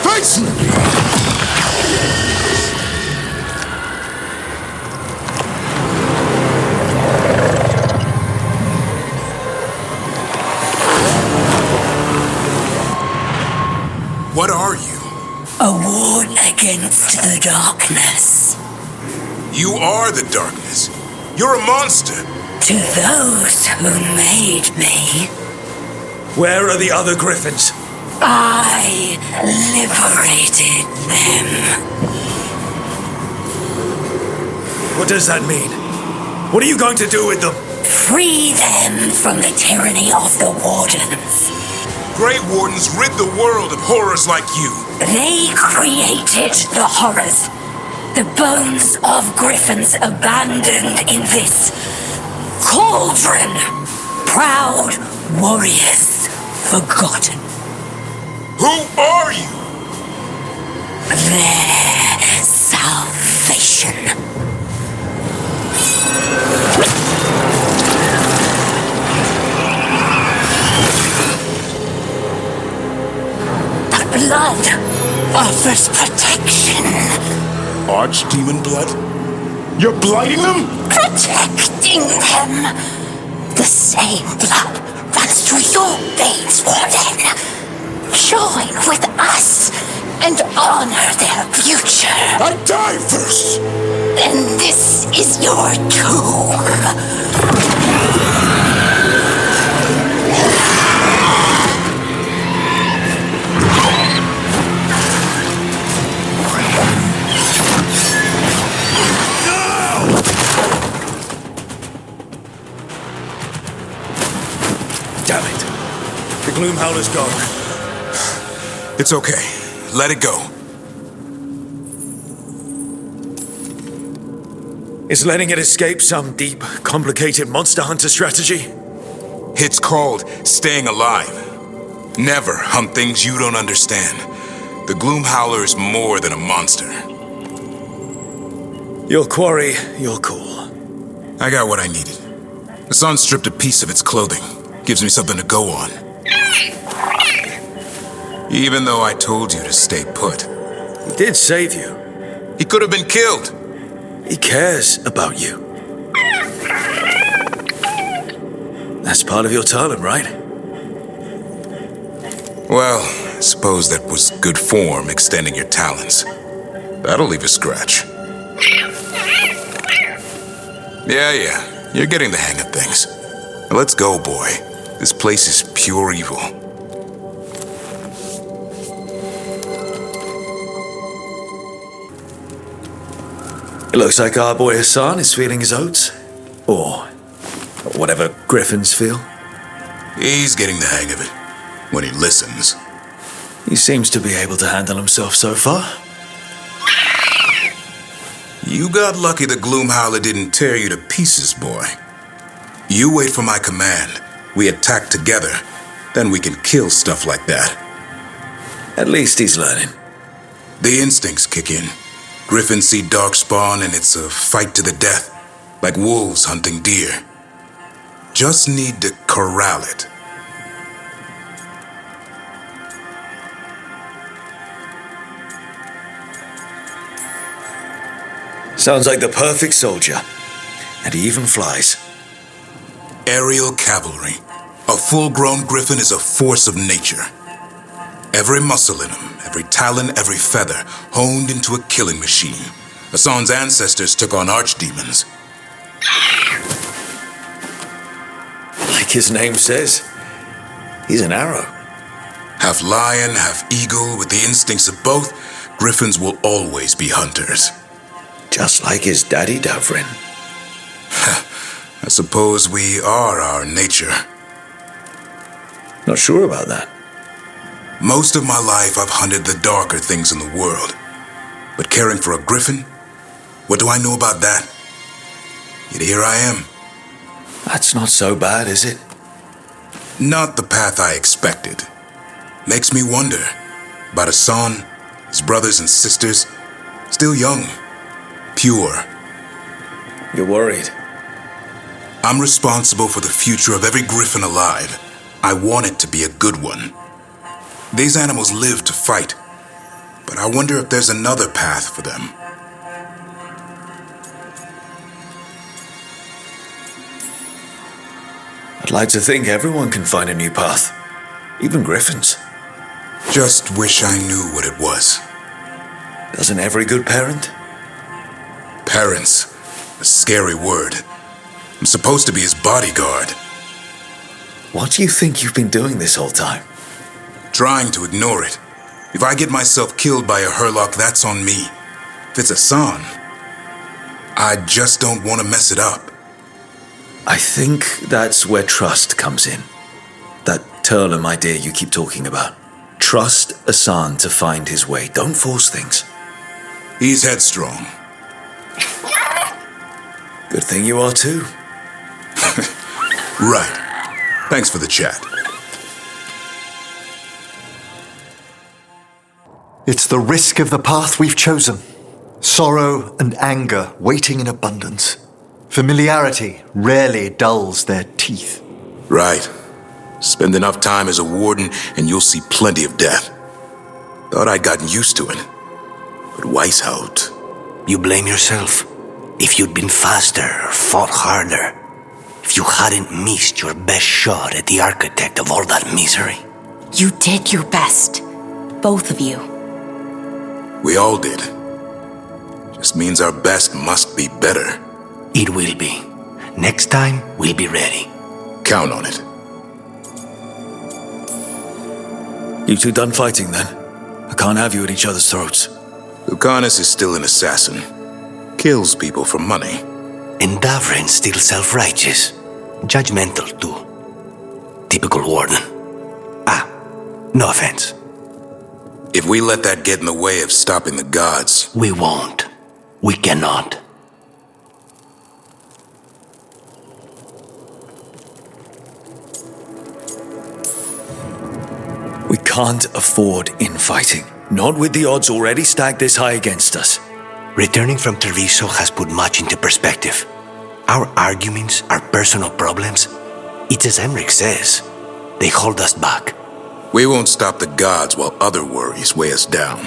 face me! What are you? A ward against the darkness. You are the darkness. You're a monster. To those who made me, Where are the other griffins? I liberated them. What does that mean? What are you going to do with them? Free them from the tyranny of the Wardens. Grey Wardens rid the world of horrors like you. They created the horrors. The bones of griffins abandoned in this cauldron. Proud warriors forgotten. Who are you? Their salvation. The blood offers protection. Archdemon blood? You're blighting them? Protecting them. The same blood runs through your veins, Warden. Join with us and honor their future. I die first! And this is your tomb. Damn it. The Gloomhowler's gone. It's okay. Let it go. Is letting it escape some deep, complicated monster hunter strategy? It's called staying alive. Never hunt things you don't understand. The Gloomhowler is more than a monster. Your quarry, your call. I got what I needed. The sun stripped a piece of its clothing. Gives me something to go on. Even though I told you to stay put. He did save you. He could have been killed. He cares about you. That's part of your talent, right? Well, I suppose that was good form, extending your talons. That'll leave a scratch. Yeah, you're getting the hang of things. Now let's go, boy. This place is pure evil. It looks like our boy Hassan is feeling his oats. Or whatever griffins feel. He's getting the hang of it. When he listens. He seems to be able to handle himself so far. You got lucky the Gloomhowler didn't tear you to pieces, boy. You wait for my command. We attack together. Then we can kill stuff like that. At least he's learning. The instincts kick in. Griffins see darkspawn and it's a fight to the death. Like wolves hunting deer. Just need to corral it. Sounds like the perfect soldier. And he even flies. Aerial cavalry. A full-grown griffin is a force of nature. Every muscle in him, every talon, every feather, honed into a killing machine. Hassan's ancestors took on archdemons. Like his name says, he's an arrow. Half lion, half eagle, with the instincts of both, griffins will always be hunters. Just like his daddy, Davrin. I suppose we are our nature. Not sure about that. Most of my life I've hunted the darker things in the world. But caring for a griffin? What do I know about that? Yet here I am. That's not so bad, is it? Not the path I expected. Makes me wonder about Hassan, his brothers and sisters, still young, pure. You're worried. I'm responsible for the future of every griffin alive. I want it to be a good one. These animals live to fight, but I wonder if there's another path for them. I'd like to think everyone can find a new path, even griffins. Just wish I knew what it was. Doesn't every good parent? Parents, a scary word. I'm supposed to be his bodyguard. What do you think you've been doing this whole time? Trying to ignore it. If I get myself killed by a Hurlock, that's on me. If it's Hassan, I just don't want to mess it up. I think that's where trust comes in. That Turlum idea you keep talking about. Trust Hassan to find his way. Don't force things. He's headstrong. Good thing you are too. Right. Thanks for the chat. It's the risk of the path we've chosen. Sorrow and anger waiting in abundance. Familiarity rarely dulls their teeth. Right. Spend enough time as a warden and you'll see plenty of death. Thought I'd gotten used to it. But Weishaupt... You blame yourself. If you'd been faster or fought harder. If you hadn't missed your best shot at the architect of all that misery. You did your best. Both of you. We all did. Just means our best must be better. It will be. Next time, we'll be ready. Count on it. You two done fighting then? I can't have you at each other's throats. Lucanus is still an assassin. Kills people for money. And Davrin's still self-righteous. Judgmental, too. Typical warden. No offense. If we let that get in the way of stopping the gods... We won't. We cannot. We can't afford infighting. Not with the odds already stacked this high against us. Returning from Treviso has put much into perspective. Our arguments, our personal problems, it's as Emmerich says. They hold us back. We won't stop the gods while other worries weigh us down.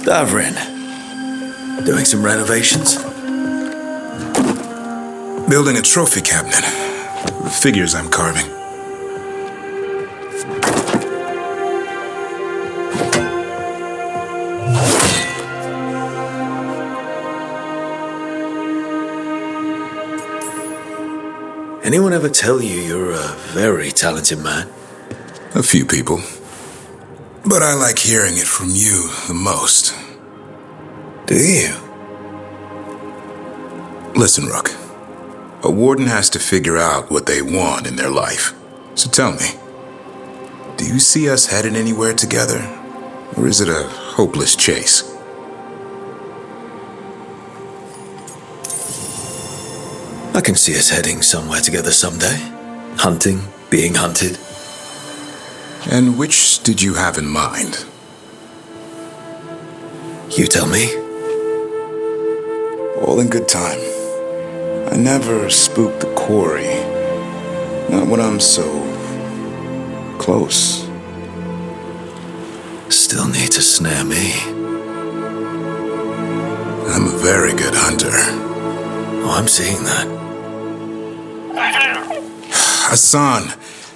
Davrin. Doing some renovations? Building a trophy cabinet. The figures I'm carving. Anyone ever tell you you're a very talented man? A few people. But I like hearing it from you the most. Do you? Listen, Rook. A warden has to figure out what they want in their life. So tell me, do you see us headed anywhere together? Or is it a hopeless chase? I can see us heading somewhere together someday. Hunting, being hunted. And which did you have in mind? You tell me. All in good time. I never spook the quarry. Not when I'm so... close. Still need to snare me. I'm a very good hunter. Oh, I'm seeing that. Hassan,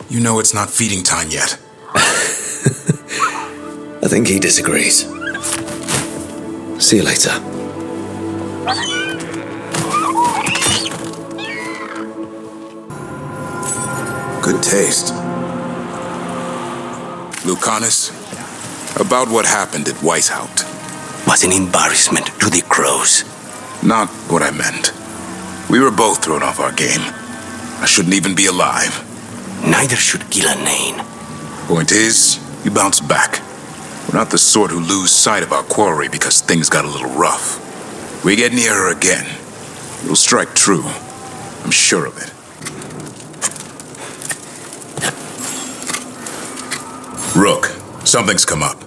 you know it's not feeding time yet. I think he disagrees. See you later. Good taste. Lucanus, about what happened at Weishaupt. Was an embarrassment to the crows. Not what I meant. We were both thrown off our game. I shouldn't even be alive. Neither should Ghilanane. Point is, you bounce back. We're not the sort who lose sight of our quarry because things got a little rough. We get near her again. It'll strike true. I'm sure of it. Rook, something's come up.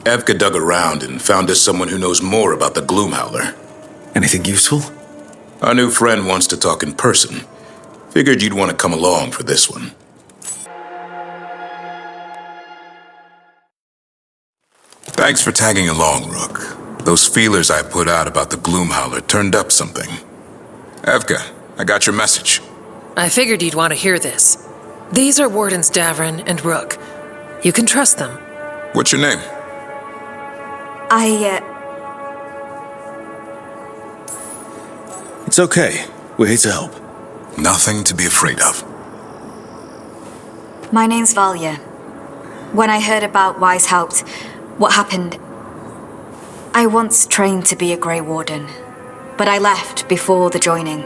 Evka dug around and found us someone who knows more about the Gloomhowler. Anything useful? Our new friend wants to talk in person. Figured you'd want to come along for this one. Thanks for tagging along, Rook. Those feelers I put out about the Gloomhowler turned up something. Evka, I got your message. I figured you'd want to hear this. These are Wardens Davrin and Rook. You can trust them. What's your name? It's okay. We're here to help. Nothing to be afraid of. My name's Valya. When I heard about Weishaupt, what happened, I once trained to be a Grey Warden, but I left before the joining.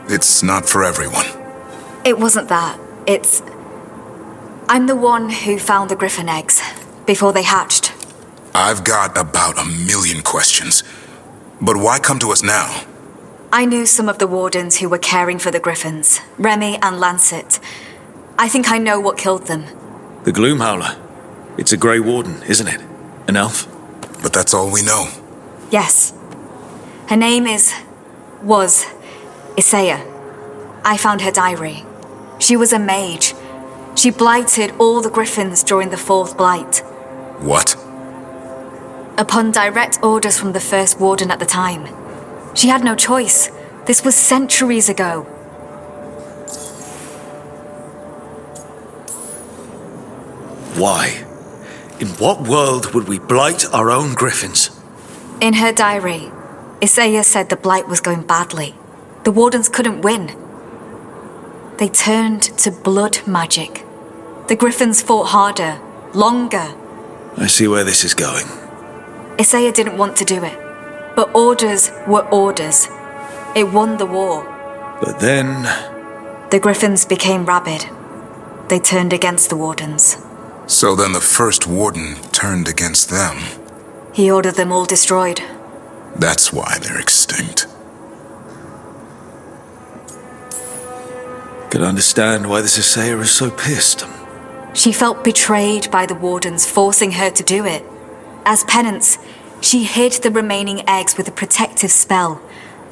It's not for everyone. It wasn't that. I'm the one who found the griffin eggs before they hatched. I've got about 1,000,000 questions. But why come to us now? I knew some of the wardens who were caring for the griffins, Remy and Lancet. I think I know what killed them. The Gloomhowler. It's a Grey Warden, isn't it? An elf? But that's all we know. Yes. Her name was Isaiah. I found her diary. She was a mage. She blighted all the griffins during the Fourth Blight. What? Upon direct orders from the First Warden at the time. She had no choice. This was centuries ago. Why? In what world would we blight our own griffins? In her diary, Isaiah said the blight was going badly. The wardens couldn't win. They turned to blood magic. The griffins fought harder, longer. I see where this is going. Isaiah didn't want to do it, but orders were orders. It won the war. But then... The griffins became rabid. They turned against the wardens. So then the First Warden turned against them. He ordered them all destroyed. That's why they're extinct. Could understand why this Isaiah is so pissed. She felt betrayed by the wardens forcing her to do it. As penance, she hid the remaining eggs with a protective spell.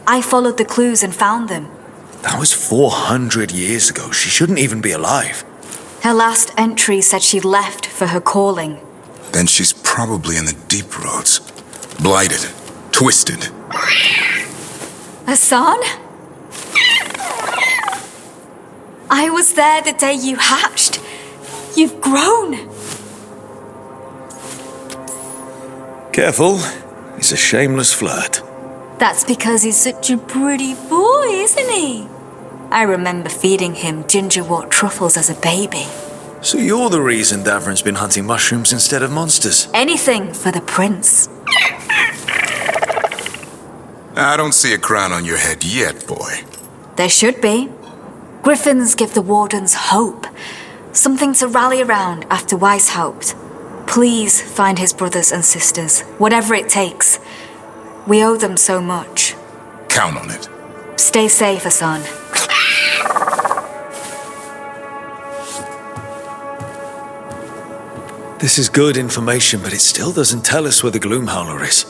I followed the clues and found them. That was 400 years ago. She shouldn't even be alive. Her last entry said she left for her calling. Then she's probably in the deep roads. Blighted. Twisted. Hassan? I was there the day you hatched. You've grown. Careful. He's a shameless flirt. That's because he's such a pretty boy, isn't he? I remember feeding him gingerwort truffles as a baby. So you're the reason Davrin's been hunting mushrooms instead of monsters? Anything for the prince. I don't see a crown on your head yet, boy. There should be. Griffins give the wardens hope. Something to rally around after Weishaupt. Please find his brothers and sisters, whatever it takes. We owe them so much. Count on it. Stay safe, Hassan. This is good information, but it still doesn't tell us where the Gloomhowler is.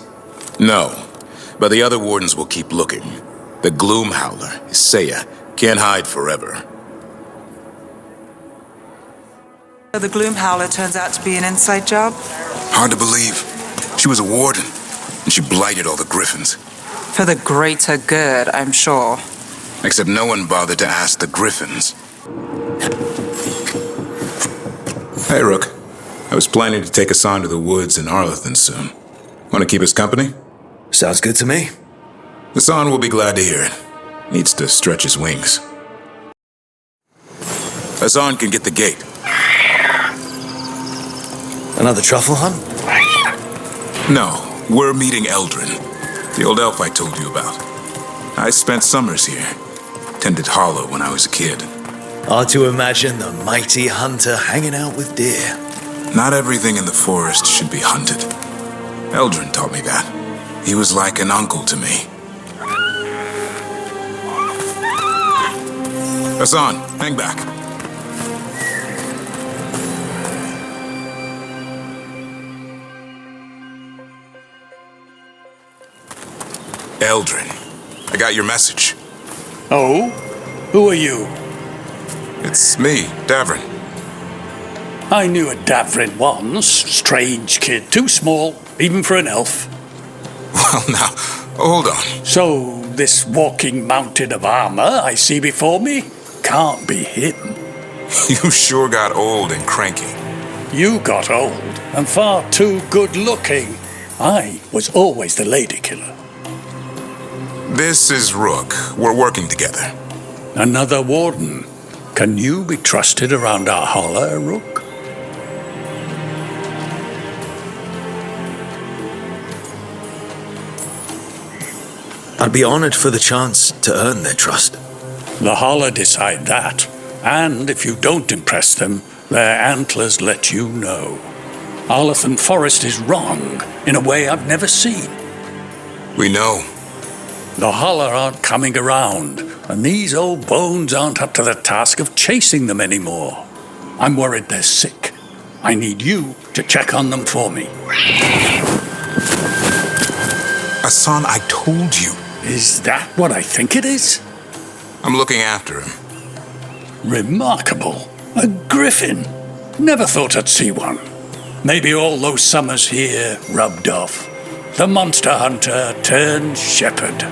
No, but the other wardens will keep looking. The Gloomhowler, Isaiah, can't hide forever. The Gloomhowler turns out to be an inside job? Hard to believe. She was a warden, and she blighted all the griffins. For the greater good, I'm sure. Except no one bothered to ask the griffins. Hey, Rook. I was planning to take Hassan to the woods in Arlethan soon. Want to keep us company? Sounds good to me. Hassan will be glad to hear it. Needs to stretch his wings. Hassan can get the gate. Another truffle hunt? No, we're meeting Eldrin, the old elf I told you about. I spent summers here. Tended Hollow when I was a kid. Hard to imagine the mighty hunter hanging out with deer. Not everything in the forest should be hunted. Eldrin taught me that. He was like an uncle to me. Hassan, hang back. Eldrin, I got your message. Oh? Who are you? It's me, Davrin. I knew a Davrin once. Strange kid. Too small, even for an elf. Well, now, hold on. So, this walking mountain of armor I see before me can't be him. You sure got old and cranky. You got old and far too good looking. I was always the lady killer. This is Rook. We're working together. Another warden. Can you be trusted around our holler, Rook? I'd be honored for the chance to earn their trust. The holler decide that. And if you don't impress them, their antlers let you know. Arlathan Forest is wrong in a way I've never seen. We know. The holler aren't coming around, and these old bones aren't up to the task of chasing them anymore. I'm worried they're sick. I need you to check on them for me. Hassan, I told you. Is that what I think it is? I'm looking after him. Remarkable. A griffin. Never thought I'd see one. Maybe all those summers here rubbed off. The monster hunter turned shepherd.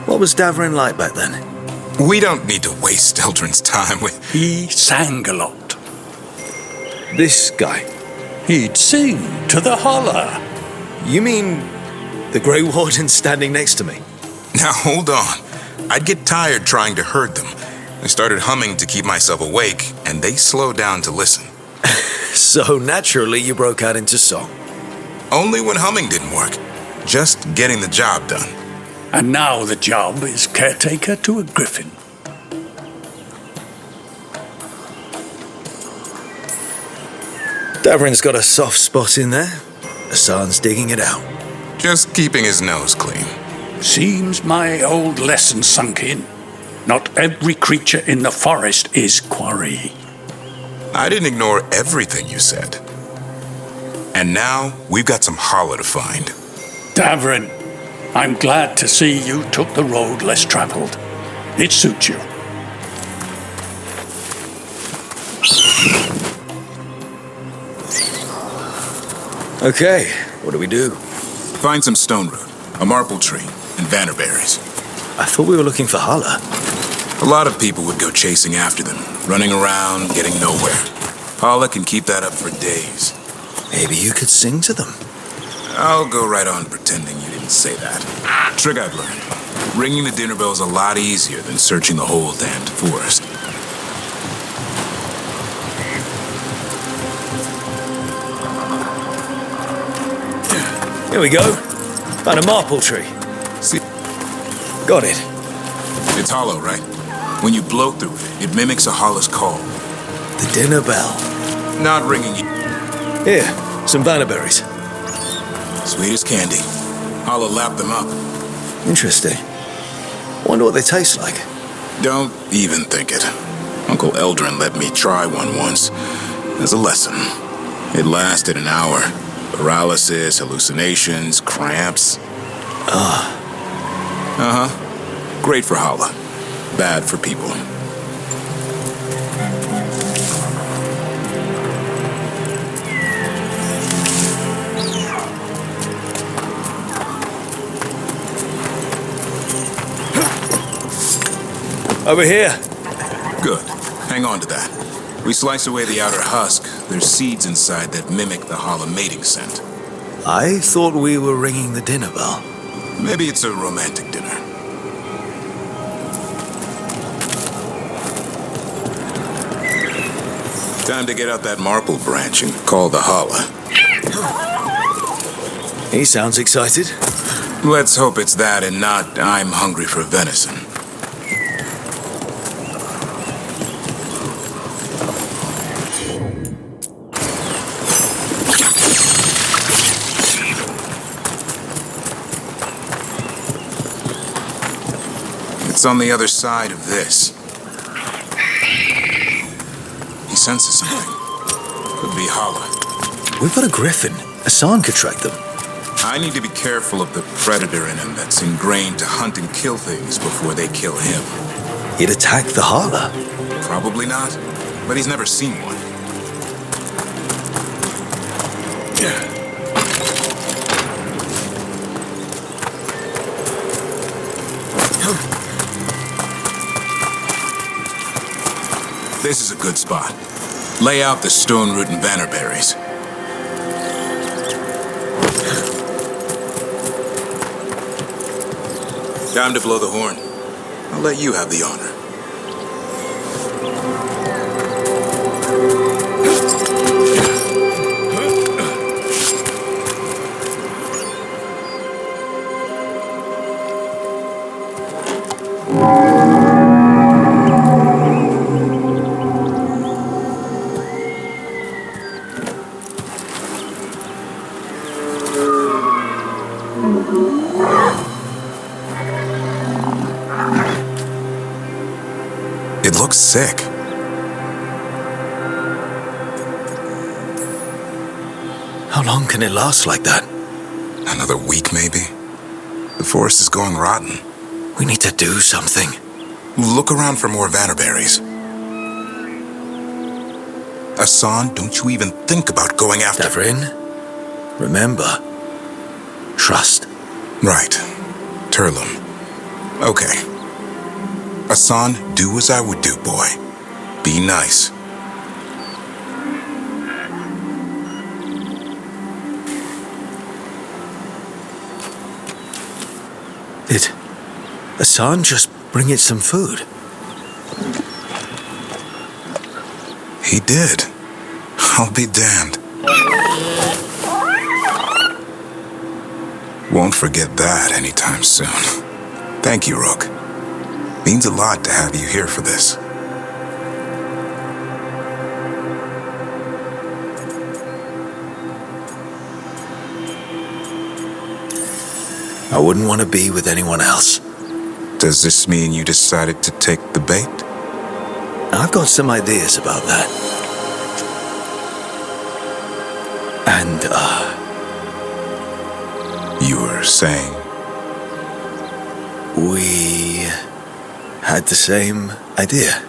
What was Davrin like back then? We don't need to waste Eldrin's time with... He sang a lot. This guy? He'd sing to the holler. You mean the Grey Warden standing next to me? Now, hold on. I'd get tired trying to herd them. I started humming to keep myself awake, and they slowed down to listen. So naturally, you broke out into song. Only when humming didn't work. Just getting the job done. And now the job is caretaker to a griffin. Davrin's got a soft spot in there. Hassan's digging it out. Just keeping his nose clean. Seems my old lesson sunk in. Not every creature in the forest is quarry. I didn't ignore everything you said. And now, we've got some holler to find. Davrin, I'm glad to see you took the road less traveled. It suits you. Okay, what do we do? Find some stone root, a marple tree, and vannerberries. I thought we were looking for holler. A lot of people would go chasing after them, running around, getting nowhere. Holler can keep that up for days. Maybe you could sing to them. I'll go right on pretending you didn't say that. Trick I've learned. Ringing the dinner bell's a lot easier than searching the whole damned forest. Here we go. Found a marple tree. See? Got it. It's hollow, right? When you blow through it, it mimics a holler's call. The dinner bell. Not ringing you. Here, some vannerberries. Sweet as candy. Holler lapped them up. Interesting. Wonder what they taste like. Don't even think it. Uncle Eldrin let me try one once. As a lesson. It lasted an hour. Paralysis, hallucinations, cramps. Uh-huh. Great for holler. Bad for people. Over here. Good. Hang on to that. We slice away the outer husk. There's seeds inside that mimic the holler mating scent. I thought we were ringing the dinner bell. Maybe it's a romantic dinner. Time to get out that marple branch and call the holler. He sounds excited. Let's hope it's that and not I'm hungry for venison. It's on the other side of this. He senses something. Could be holler. We've got a griffin. Hassan could track them. I need to be careful of the predator in him that's ingrained to hunt and kill things before they kill him. He'd attack the Hala. Probably not, but he's never seen one. This is a good spot. Lay out the stone root and vannerberries. Time to blow the horn. I'll let you have the honor. It looks sick. How long can it last like that? Another week, maybe? The forest is going rotten. We need to do something. Look around for more vannerberries. Hassan, don't you even think about going after... Davrin, remember, trust. Right. Turlum. Okay. Hassan, do as I would do, boy. Be nice. Did Hassan just bring it some food? He did. I'll be damned. Won't forget that anytime soon. Thank you, Rook. Means a lot to have you here for this. I wouldn't want to be with anyone else. Does this mean you decided to take the bait? I've got some ideas about that. And, You were saying? We had the same idea.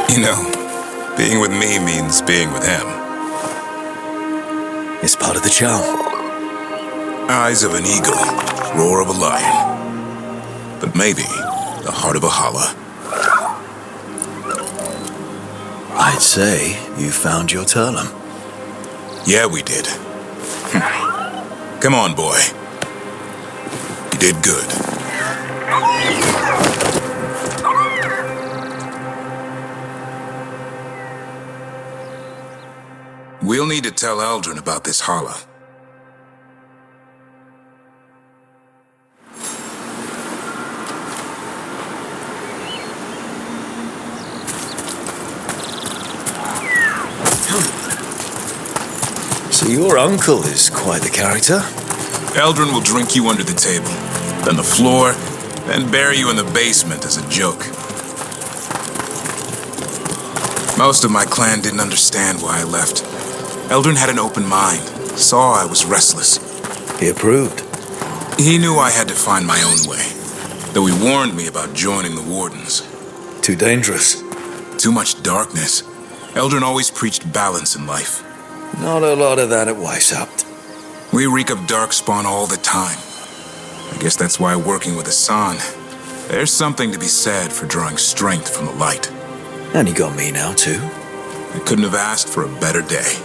You know, being with me means being with him. It's part of the charm. Eyes of an eagle, roar of a lion. But maybe the heart of a Hala. I'd say you found your Turlum. Yeah, we did. Come on, boy. You did good. We'll need to tell Eldrin about this Hala. So your uncle is quite the character. Eldrin will drink you under the table, then the floor, then bury you in the basement as a joke. Most of my clan didn't understand why I left. Eldrin had an open mind, saw I was restless. He approved. He knew I had to find my own way, though he warned me about joining the Wardens. Too dangerous. Too much darkness. Eldrin always preached balance in life. Not a lot of that at Weishaupt. We reek of darkspawn all the time. I guess that's why working with Hassan, there's something to be said for drawing strength from the light. And you got me now, too. I couldn't have asked for a better day.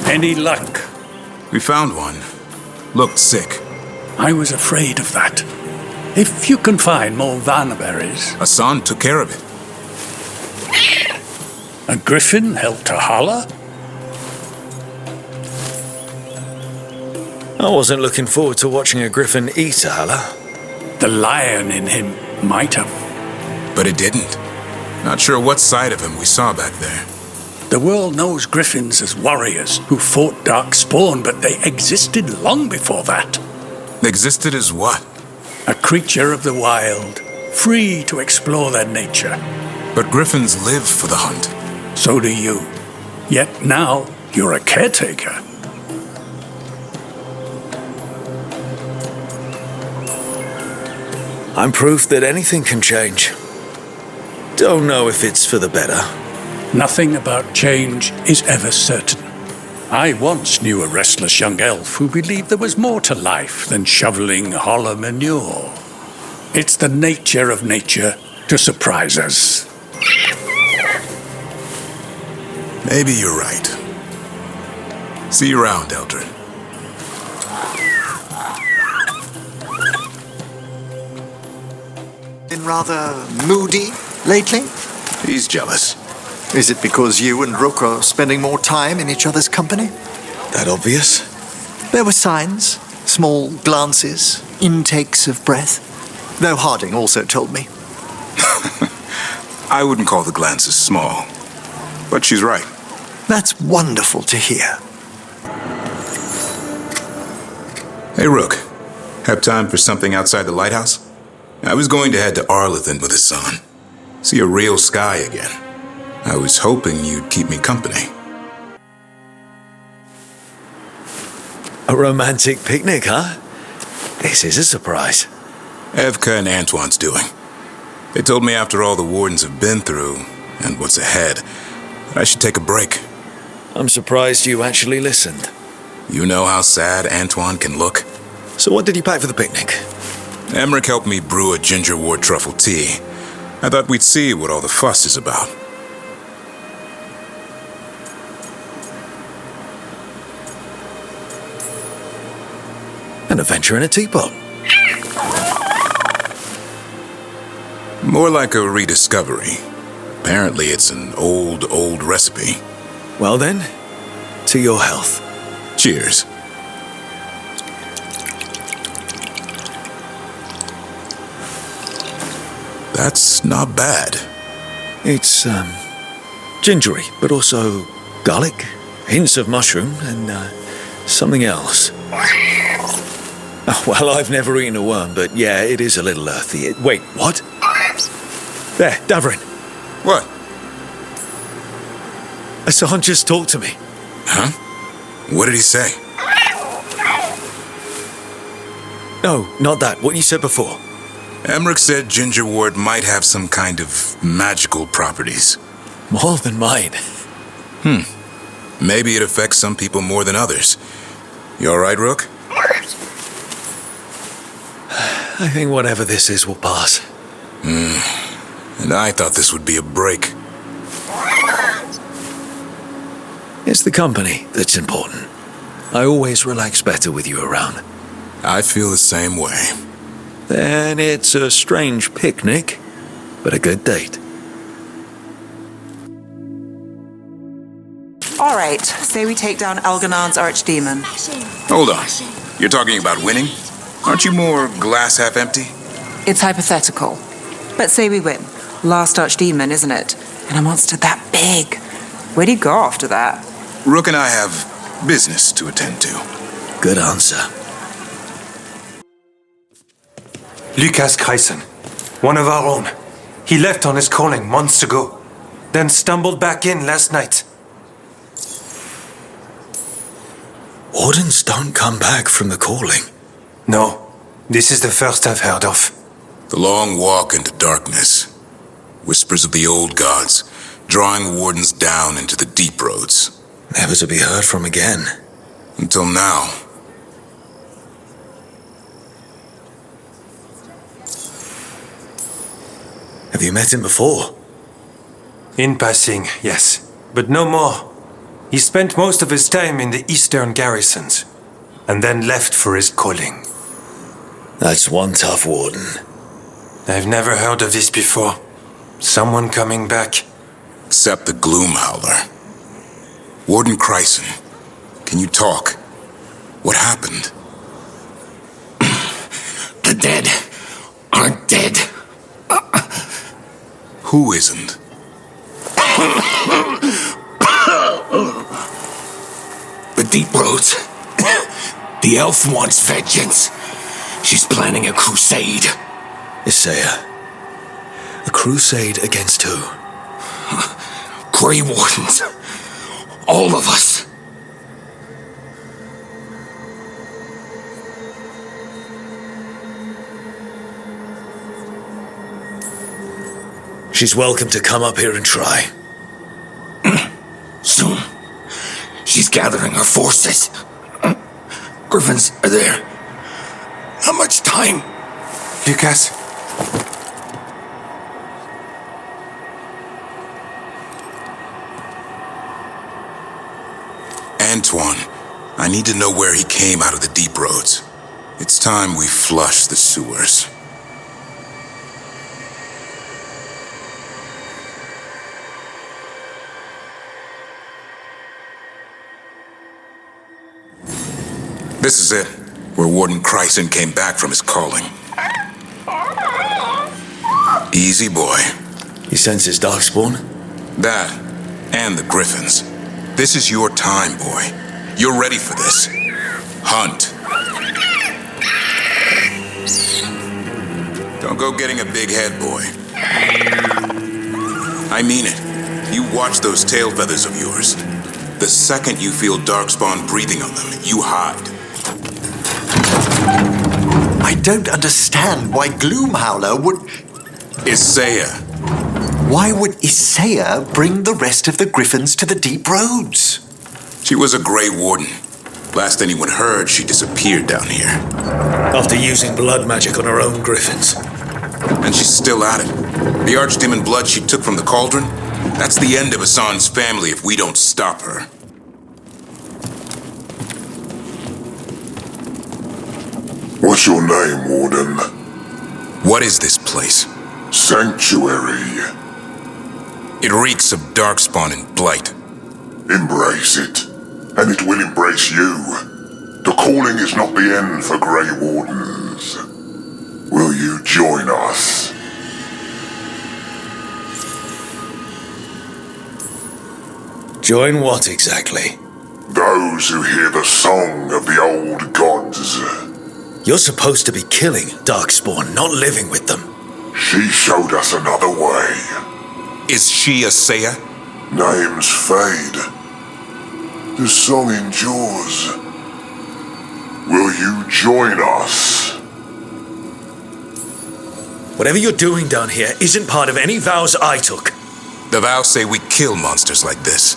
Any luck? We found one. Looked sick. I was afraid of that. If you can find more vannerberries. Hassan took care of it. A griffin helped a Hala? I wasn't looking forward to watching a griffin eat a Hala. The lion in him might have. But it didn't. Not sure what side of him we saw back there. The world knows griffins as warriors who fought Darkspawn, but they existed long before that. Existed as what? A creature of the wild, free to explore their nature. But griffins live for the hunt. So do you. Yet now, you're a caretaker. I'm proof that anything can change. Don't know if it's for the better. Nothing about change is ever certain. I once knew a restless young elf who believed there was more to life than shoveling hollow manure. It's the nature of nature to surprise us. Maybe you're right. See you around, Eldrin. Been rather moody lately? He's jealous. Is it because you and Rook are spending more time in each other's company? That obvious? There were signs, small glances, intakes of breath. Though Harding also told me. I wouldn't call the glances small. But she's right. That's wonderful to hear. Hey, Rook. Have time for something outside the lighthouse? I was going to head to Arlithan with the sun. See a real sky again. I was hoping you'd keep me company. A romantic picnic, huh? This is a surprise. Evka and Antoine's doing. They told me after all the Wardens have been through, and what's ahead, I should take a break. I'm surprised you actually listened. You know how sad Antoine can look? So what did you pack for the picnic? Emmerich helped me brew a ginger wort truffle tea. I thought we'd see what all the fuss is about. An adventure in a teapot. More like a rediscovery. Apparently it's an old recipe. Well then, to your health. Cheers. That's not bad. It's, gingery, but also garlic, hints of mushroom, and, something else. Well, I've never eaten a worm, but yeah, it is a little earthy. Wait, what? There, Davrin. What? Hassan just talked to me. Huh? What did he say? No, not that. What you said before. Emmerich said ginger wort might have some kind of magical properties. More than mine. Maybe it affects some people more than others. You all right, Rook? I think whatever this is will pass. And I thought this would be a break. It's the company that's important. I always relax better with you around. I feel the same way. Then it's a strange picnic, but a good date. All right, say we take down Elganon's archdemon. Hold on. You're talking about winning? Aren't you more glass half empty? It's hypothetical. But say we win. Last archdemon, isn't it? And a monster that big. Where'd he go after that? Rook and I have business to attend to. Good answer. Lucas Kreisen, one of our own. He left on his calling months ago, then stumbled back in last night. Wardens don't come back from the calling. No, this is the first I've heard of. The long walk into darkness. Whispers of the old gods, drawing wardens down into the deep roads. Never to be heard from again. Until now. Have you met him before? In passing, yes, but no more. He spent most of his time in the eastern garrisons, and then left for his calling. That's one tough warden. I've never heard of this before. Someone coming back. Except the Gloom Howler. Warden Kreisen, can you talk? What happened? dead aren't dead. Who isn't? The Deep Roads. The elf wants vengeance. She's planning a crusade. Isaiah. A crusade against who? Grey Wardens. All of us. She's welcome to come up here and try. Soon. She's gathering her forces. Griffins are there. How much time? Lucas? Antoine, I need to know where he came out of the Deep Roads. It's time we flush the sewers. This is it, where Warden Chryson came back from his calling. Easy, boy. He senses Darkspawn? That, and the Griffins. This is your time, boy. You're ready for this. Hunt. Don't go getting a big head, boy. I mean it. You watch those tail feathers of yours. The second you feel Darkspawn breathing on them, you hide. I don't understand why Gloomhowler would... Isaiah. Why would Isaiah bring the rest of the Griffins to the Deep Roads? She was a Grey Warden. Last anyone heard, she disappeared down here. After using blood magic on her own Griffins. And she's still at it. The archdemon blood she took from the cauldron, that's the end of Hassan's family if we don't stop her. What's your name, Warden? What is this place? Sanctuary. It reeks of Darkspawn and Blight. Embrace it, and it will embrace you. The calling is not the end for Grey Wardens. Will you join us? Join what exactly? Those who hear the song of the old gods. You're supposed to be killing Darkspawn, not living with them. She showed us another way. Is she Isaiah? Names fade. The song endures. Will you join us? Whatever you're doing down here isn't part of any vows I took. The vows say we kill monsters like this.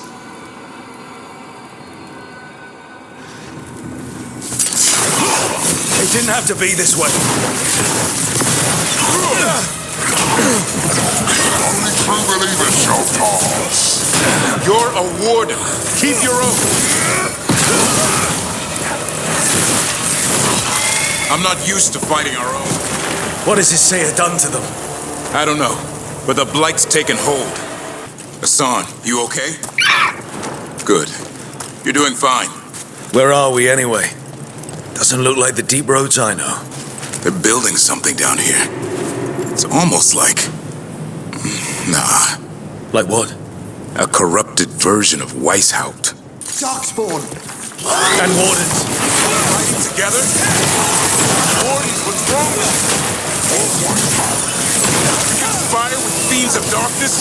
It didn't have to be this way. Only true believers shall pass. You're a warden. Keep your oath. I'm not used to fighting our own. What has Isaiah done to them? I don't know, but the Blight's taken hold. Hassan, you okay? Good. You're doing fine. Where are we anyway? Doesn't look like the Deep Roads I know. They're building something down here. It's almost like... Nah. Like what? A corrupted version of Weishaupt. Darkspawn! And Wardens. Fighting together? Wardens, what's wrong with you? Fire with fiends of darkness?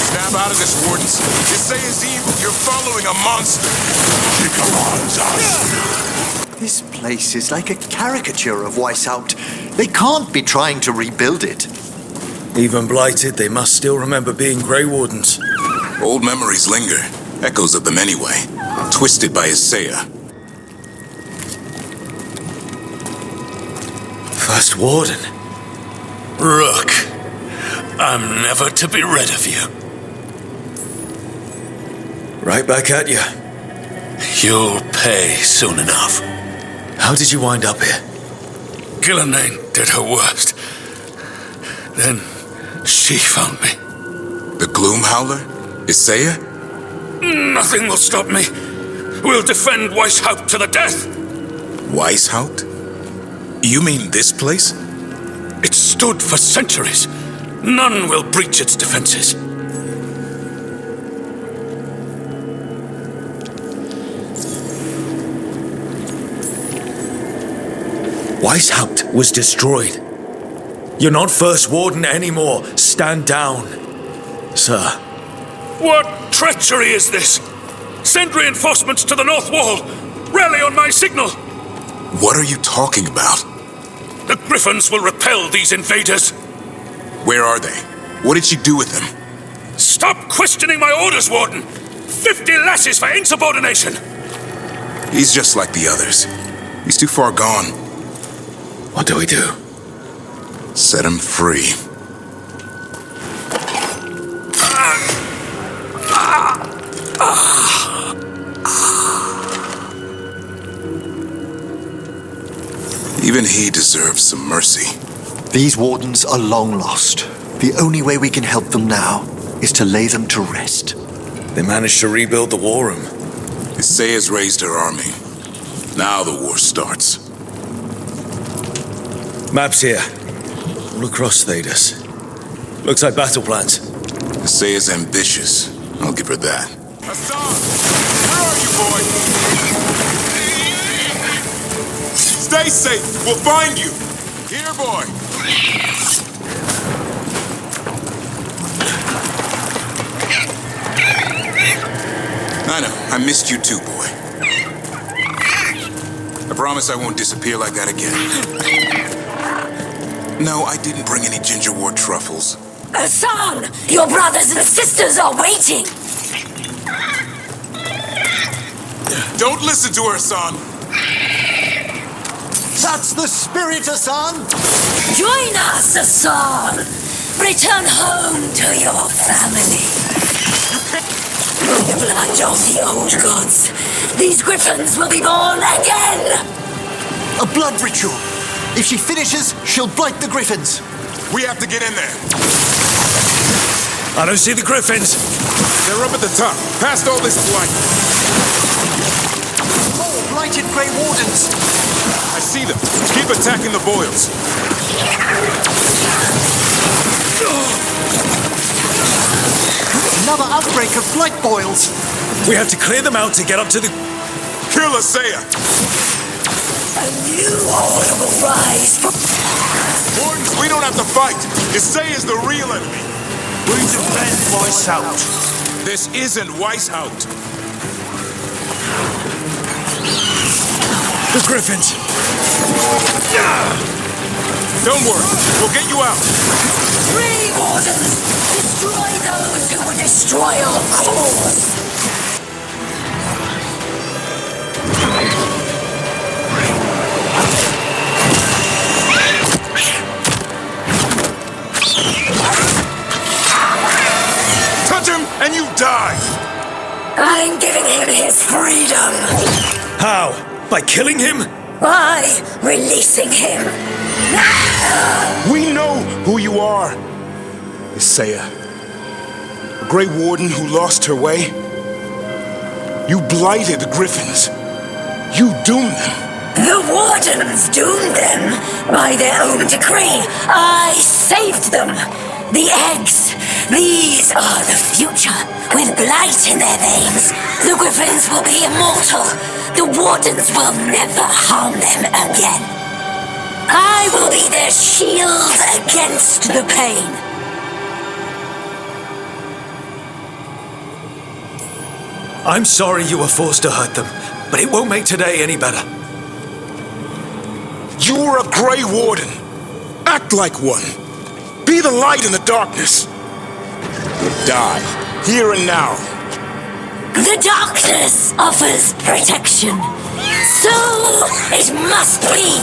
Snap out of this, Wardens. Isaiah's evil. You're following a monster. She commands us. This place is like a caricature of Weishaupt. They can't be trying to rebuild it. Even blighted, they must still remember being Grey Wardens. Old memories linger. Echoes of them anyway. Twisted by Isaiah. First Warden. Rook, I'm never to be rid of you. Right back at you. You'll pay soon enough. How did you wind up here? Gillenane did her worst. Then she found me. The Gloomhowler? Isaiah? Nothing will stop me. We'll defend Weishaupt to the death. Weishaupt? You mean this place? It stood for centuries. None will breach its defenses. Weishaupt was destroyed. You're not First Warden anymore. Stand down, sir. What treachery is this? Send reinforcements to the North Wall. Rally on my signal. What are you talking about? The Griffins will repel these invaders. Where are they? What did you do with them? Stop questioning my orders, Warden! 50 lashes for insubordination! He's just like the others. He's too far gone. What do we do? Set him free. Even he deserves some mercy. These wardens are long lost. The only way we can help them now is to lay them to rest. They managed to rebuild the war room. Isaya's raised her army. Now the war starts. Maps here. All across Thedas. Looks like battle plans. Isaya's ambitious. I'll give her that. Hassan! Where are you, boy? Stay safe! We'll find you! Here, boy! I know. I missed you too, boy. I promise I won't disappear like that again. No, I didn't bring any ginger wort truffles. Hassan! Your brothers and sisters are waiting! Don't listen to her, son! That's the spirit, Hassan! Join us, Hassan! Return home to your family. The blood of the old gods. These griffins will be born again! A blood ritual! If she finishes, she'll blight the griffins. We have to get in there. I don't see the griffins. They're up at the top, past all this blight. More blighted Grey Wardens. I see them. Keep attacking the boils. Another outbreak of blight boils. We have to clear them out to get up to the... Kill Isaiah! A new order will rise from... Wardens, we don't have to fight. Isaiah's the real enemy. We defend Weishaupt. This isn't Weishaupt. The griffins. Don't worry. We'll get you out. Free Wardens! Destroy those who would destroy our cause! Touch him and you die! I'm giving him his freedom! How? By killing him? By releasing him! We know who you are! Isaiah. A Grey Warden who lost her way. You blighted the Griffins. You doomed them. The Wardens doomed them by their own decree. I saved them. The eggs. These are the future. With blight in their veins, the Griffins will be immortal. The Wardens will never harm them again. I will be their shield against the pain. I'm sorry you were forced to hurt them, but it won't make today any better. You're a Grey Warden. Act like one. Be the light in the darkness. Or die, here and now. The darkness offers protection. So it must be.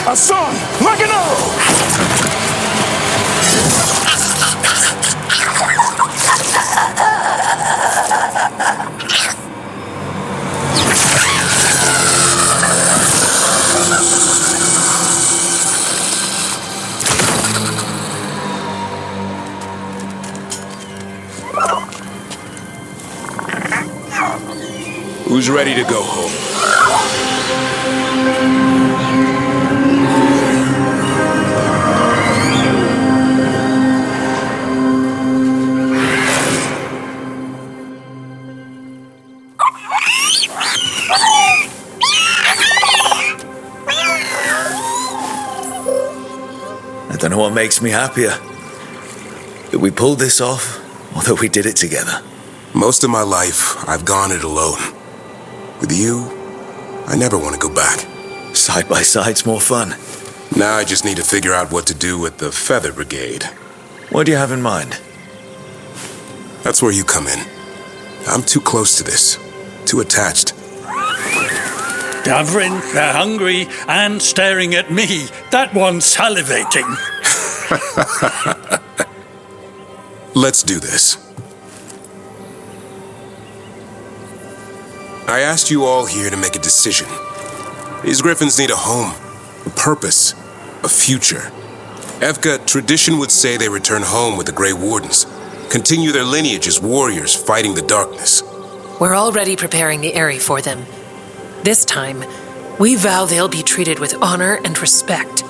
Hassan, like an arrow! Who's ready to go home? don't know what makes me happier. That we pulled this off, or that we did it together. Most of my life, I've gone it alone. With you, I never want to go back. Side by side's more fun. Now I just need to figure out what to do with the Feather Brigade. What do you have in mind? That's where you come in. I'm too close to this. Too attached. Davrin, they're hungry and staring at me. That one's salivating. Let's do this. I asked you all here to make a decision. These griffins need a home, a purpose, a future. Evka, tradition would say they return home with the Grey Wardens, continue their lineage as warriors fighting the darkness. We're already preparing the Eyrie for them. This time, we vow they'll be treated with honor and respect.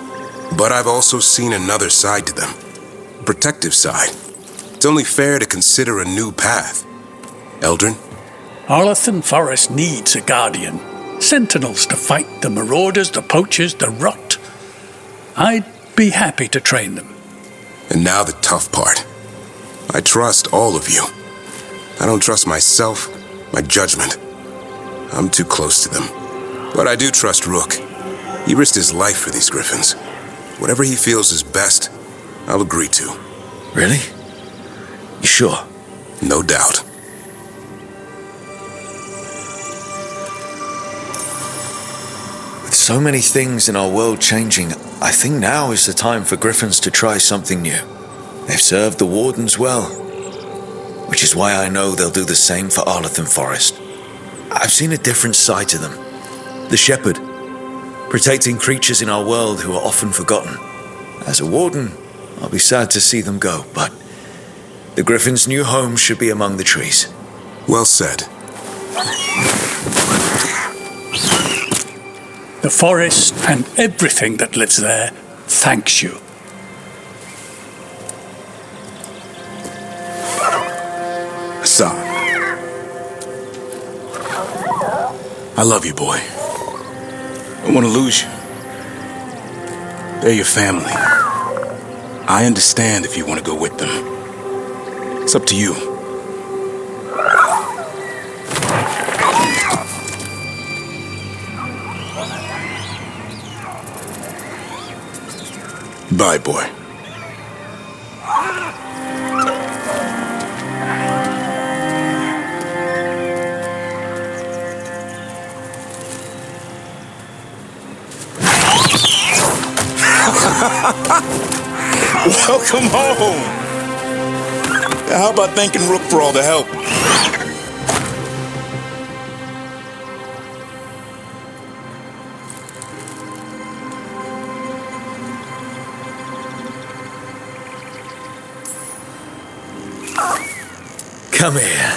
But I've also seen another side to them. A protective side. It's only fair to consider a new path. Eldrin? Arlathan Forest needs a guardian. Sentinels to fight the marauders, the poachers, the rot. I'd be happy to train them. And now the tough part. I trust all of you. I don't trust myself, my judgment. I'm too close to them. But I do trust Rook. He risked his life for these griffins. Whatever he feels is best, I'll agree to. Really? You sure? No doubt. With so many things in our world changing, I think now is the time for griffins to try something new. They've served the Wardens well, which is why I know they'll do the same for Arlathan Forest. I've seen a different side to them. The shepherd, protecting creatures in our world who are often forgotten. As a warden, I'll be sad to see them go, but the griffins' new home should be among the trees. Well said. The forest and everything that lives there thanks you. Hassan. I love you, boy. I don't want to lose you. They're your family. I understand if you want to go with them. It's up to you. Bye, boy. Welcome home! How about thanking Rook for all the help? Come here.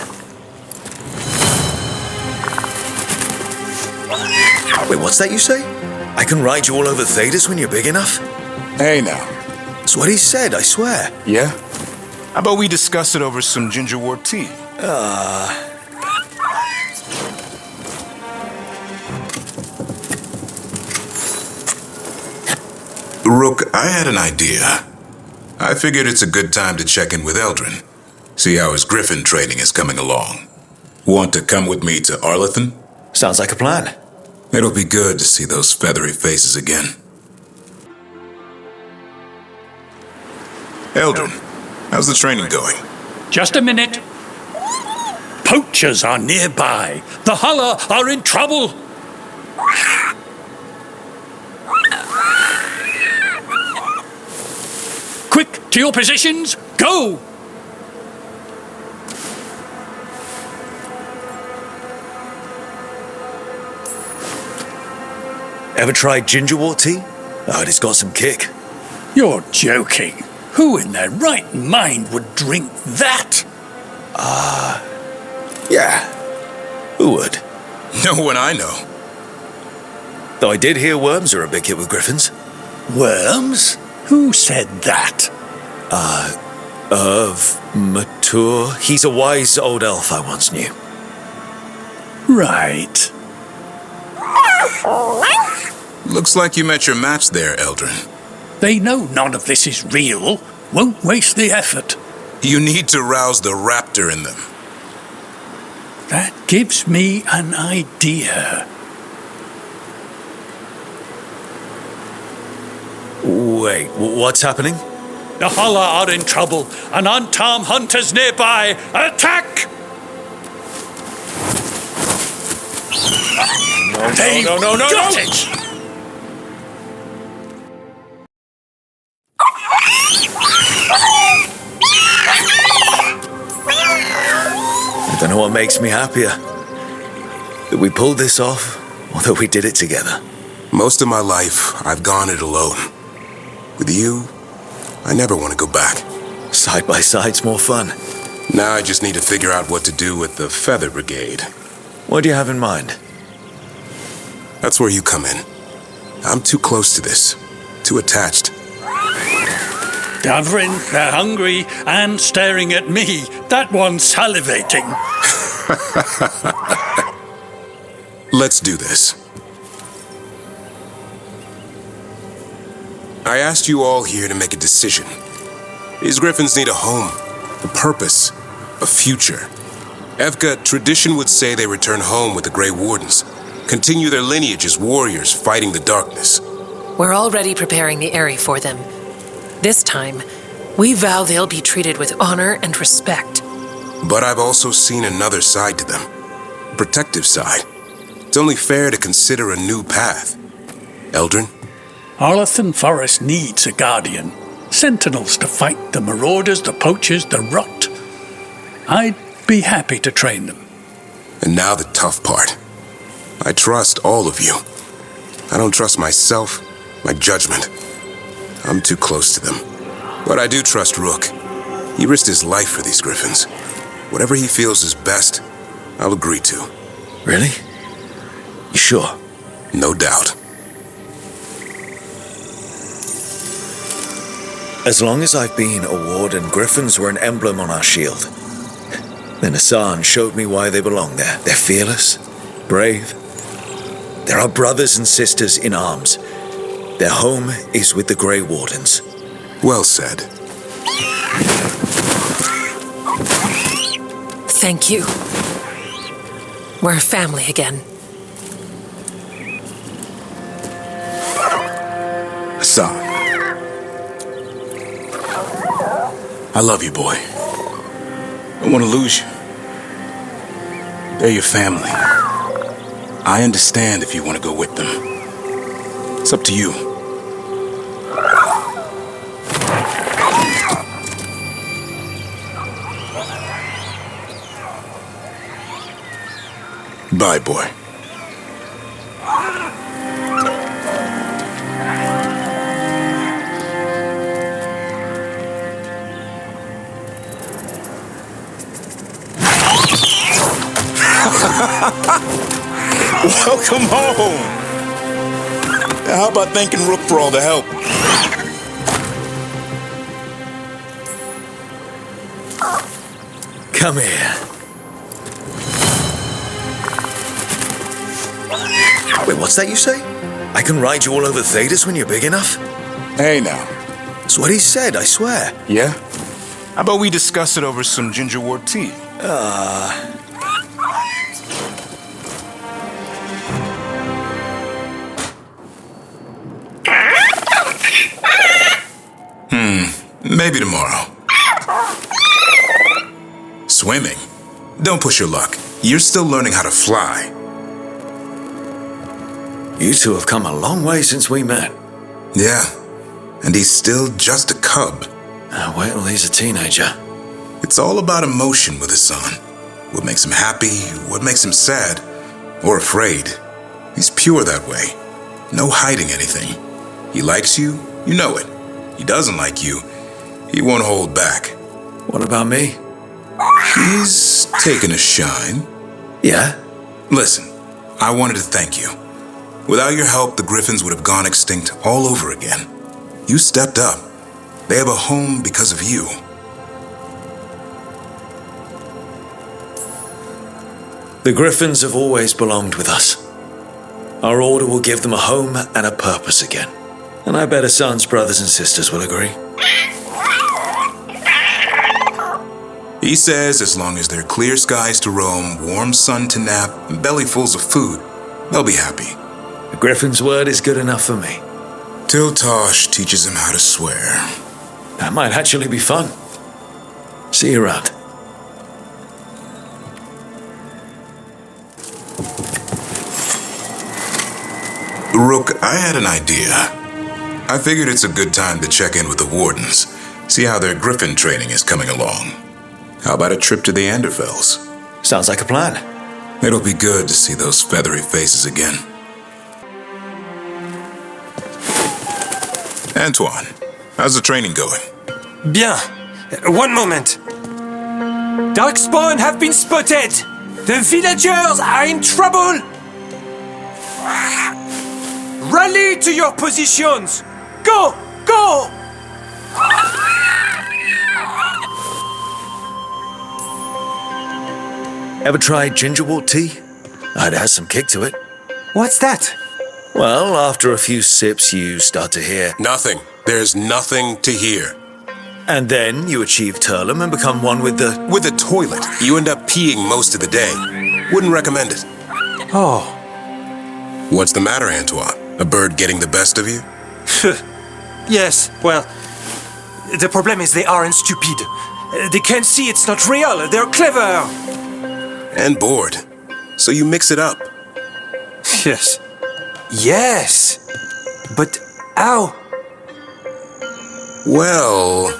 Wait, what's that you say? I can ride you all over Thedas when you're big enough? Hey now. That's what he said, I swear. Yeah? How about we discuss it over some ginger wort tea? Rook, I had an idea. I figured it's a good time to check in with Eldrin. See how his griffin training is coming along. Want to come with me to Arlathan? Sounds like a plan. It'll be good to see those feathery faces again. Eldrin, how's the training going? Just a minute. Poachers are nearby. The Huller are in trouble. Quick, to your positions. Go! Ever tried ginger wort tea? Oh, it's got some kick. You're joking. Who in their right mind would drink that? Yeah. Who would? No one I know. Though I did hear worms are a big hit with griffins. Worms? Who said that? Matur. He's a wise old elf I once knew. Right. Looks like you met your match there, Eldrin. They know none of this is real. Won't waste the effort. You need to rouse the raptor in them. That gives me an idea. Wait, what's happening? The Hala are in trouble, and unarmed hunters nearby. Attack! They've got it! I don't know what makes me happier. That we pulled this off, or that we did it together. Most of my life, I've gone it alone. With you, I never want to go back. Side by side's more fun. Now I just need to figure out what to do with the Feather Brigade. What do you have in mind? That's where you come in. I'm too close to this. Too attached. Davrin, they're hungry and staring at me. That one's salivating. Let's do this. I asked you all here to make a decision. These griffins need a home, a purpose, a future. Evka, tradition would say they return home with the Grey Wardens, continue their lineage as warriors fighting the darkness. We're already preparing the Eyrie for them. This time, we vow they'll be treated with honor and respect. But I've also seen another side to them. A protective side. It's only fair to consider a new path. Eldrin? Arlathan Forest needs a guardian. Sentinels to fight the marauders, the poachers, the rot. I'd be happy to train them. And now the tough part. I trust all of you. I don't trust myself, my judgment. I'm too close to them. But I do trust Rook. He risked his life for these griffins. Whatever he feels is best, I'll agree to. Really? You sure? No doubt. As long as I've been a warden, griffins were an emblem on our shield. Then Hassan showed me why they belong there. They're fearless, brave. They're our brothers and sisters in arms. Their home is with the Grey Wardens. Well said. Thank you. We're a family again. Hassan. I love you, boy. I don't want to lose you. They're your family. I understand if you want to go with them. It's up to you. Bye, boy. Welcome home! How about thanking Rook for all the help? Come here. Wait, what's that you say? I can ride you all over Thedas when you're big enough? Hey now. That's what he said, I swear. Yeah? How about we discuss it over some ginger wort tea? Maybe tomorrow. Swimming? Don't push your luck. You're still learning how to fly. You two have come a long way since we met. Yeah, and he's still just a cub. Wait till he's a teenager. It's all about emotion with his son. What makes him happy, what makes him sad, or afraid. He's pure that way. No hiding anything. He likes you, you know it. He doesn't like you, he won't hold back. What about me? He's taken a shine. Yeah? Listen, I wanted to thank you. Without your help, the Griffins would have gone extinct all over again. You stepped up. They have a home because of you. The Griffins have always belonged with us. Our order will give them a home and a purpose again. And I bet Hassan's brothers and sisters will agree. He says as long as there are clear skies to roam, warm sun to nap, and bellyfuls of food, they'll be happy. The Griffin's word is good enough for me. Till Tosh teaches him how to swear. That might actually be fun. See you around. Rook, I had an idea. I figured it's a good time to check in with the Wardens, see how their Griffin training is coming along. How about a trip to the Anderfells? Sounds like a plan. It'll be good to see those feathery faces again. Antoine, how's the training going? Bien. One moment. Darkspawn have been spotted! The villagers are in trouble! Rally to your positions! Go! Go! Ever tried gingerwort tea? It has some kick to it. What's that? Well, after a few sips, you start to hear... Nothing. There's nothing to hear. And then you achieve Turlum and become one with the... With the toilet. You end up peeing most of the day. Wouldn't recommend it. Oh. What's the matter, Antoine? A bird getting the best of you? Yes, well, the problem is they aren't stupid. They can't see it's not real. They're clever. And bored. So you mix it up. Yes. Yes. But how? Well...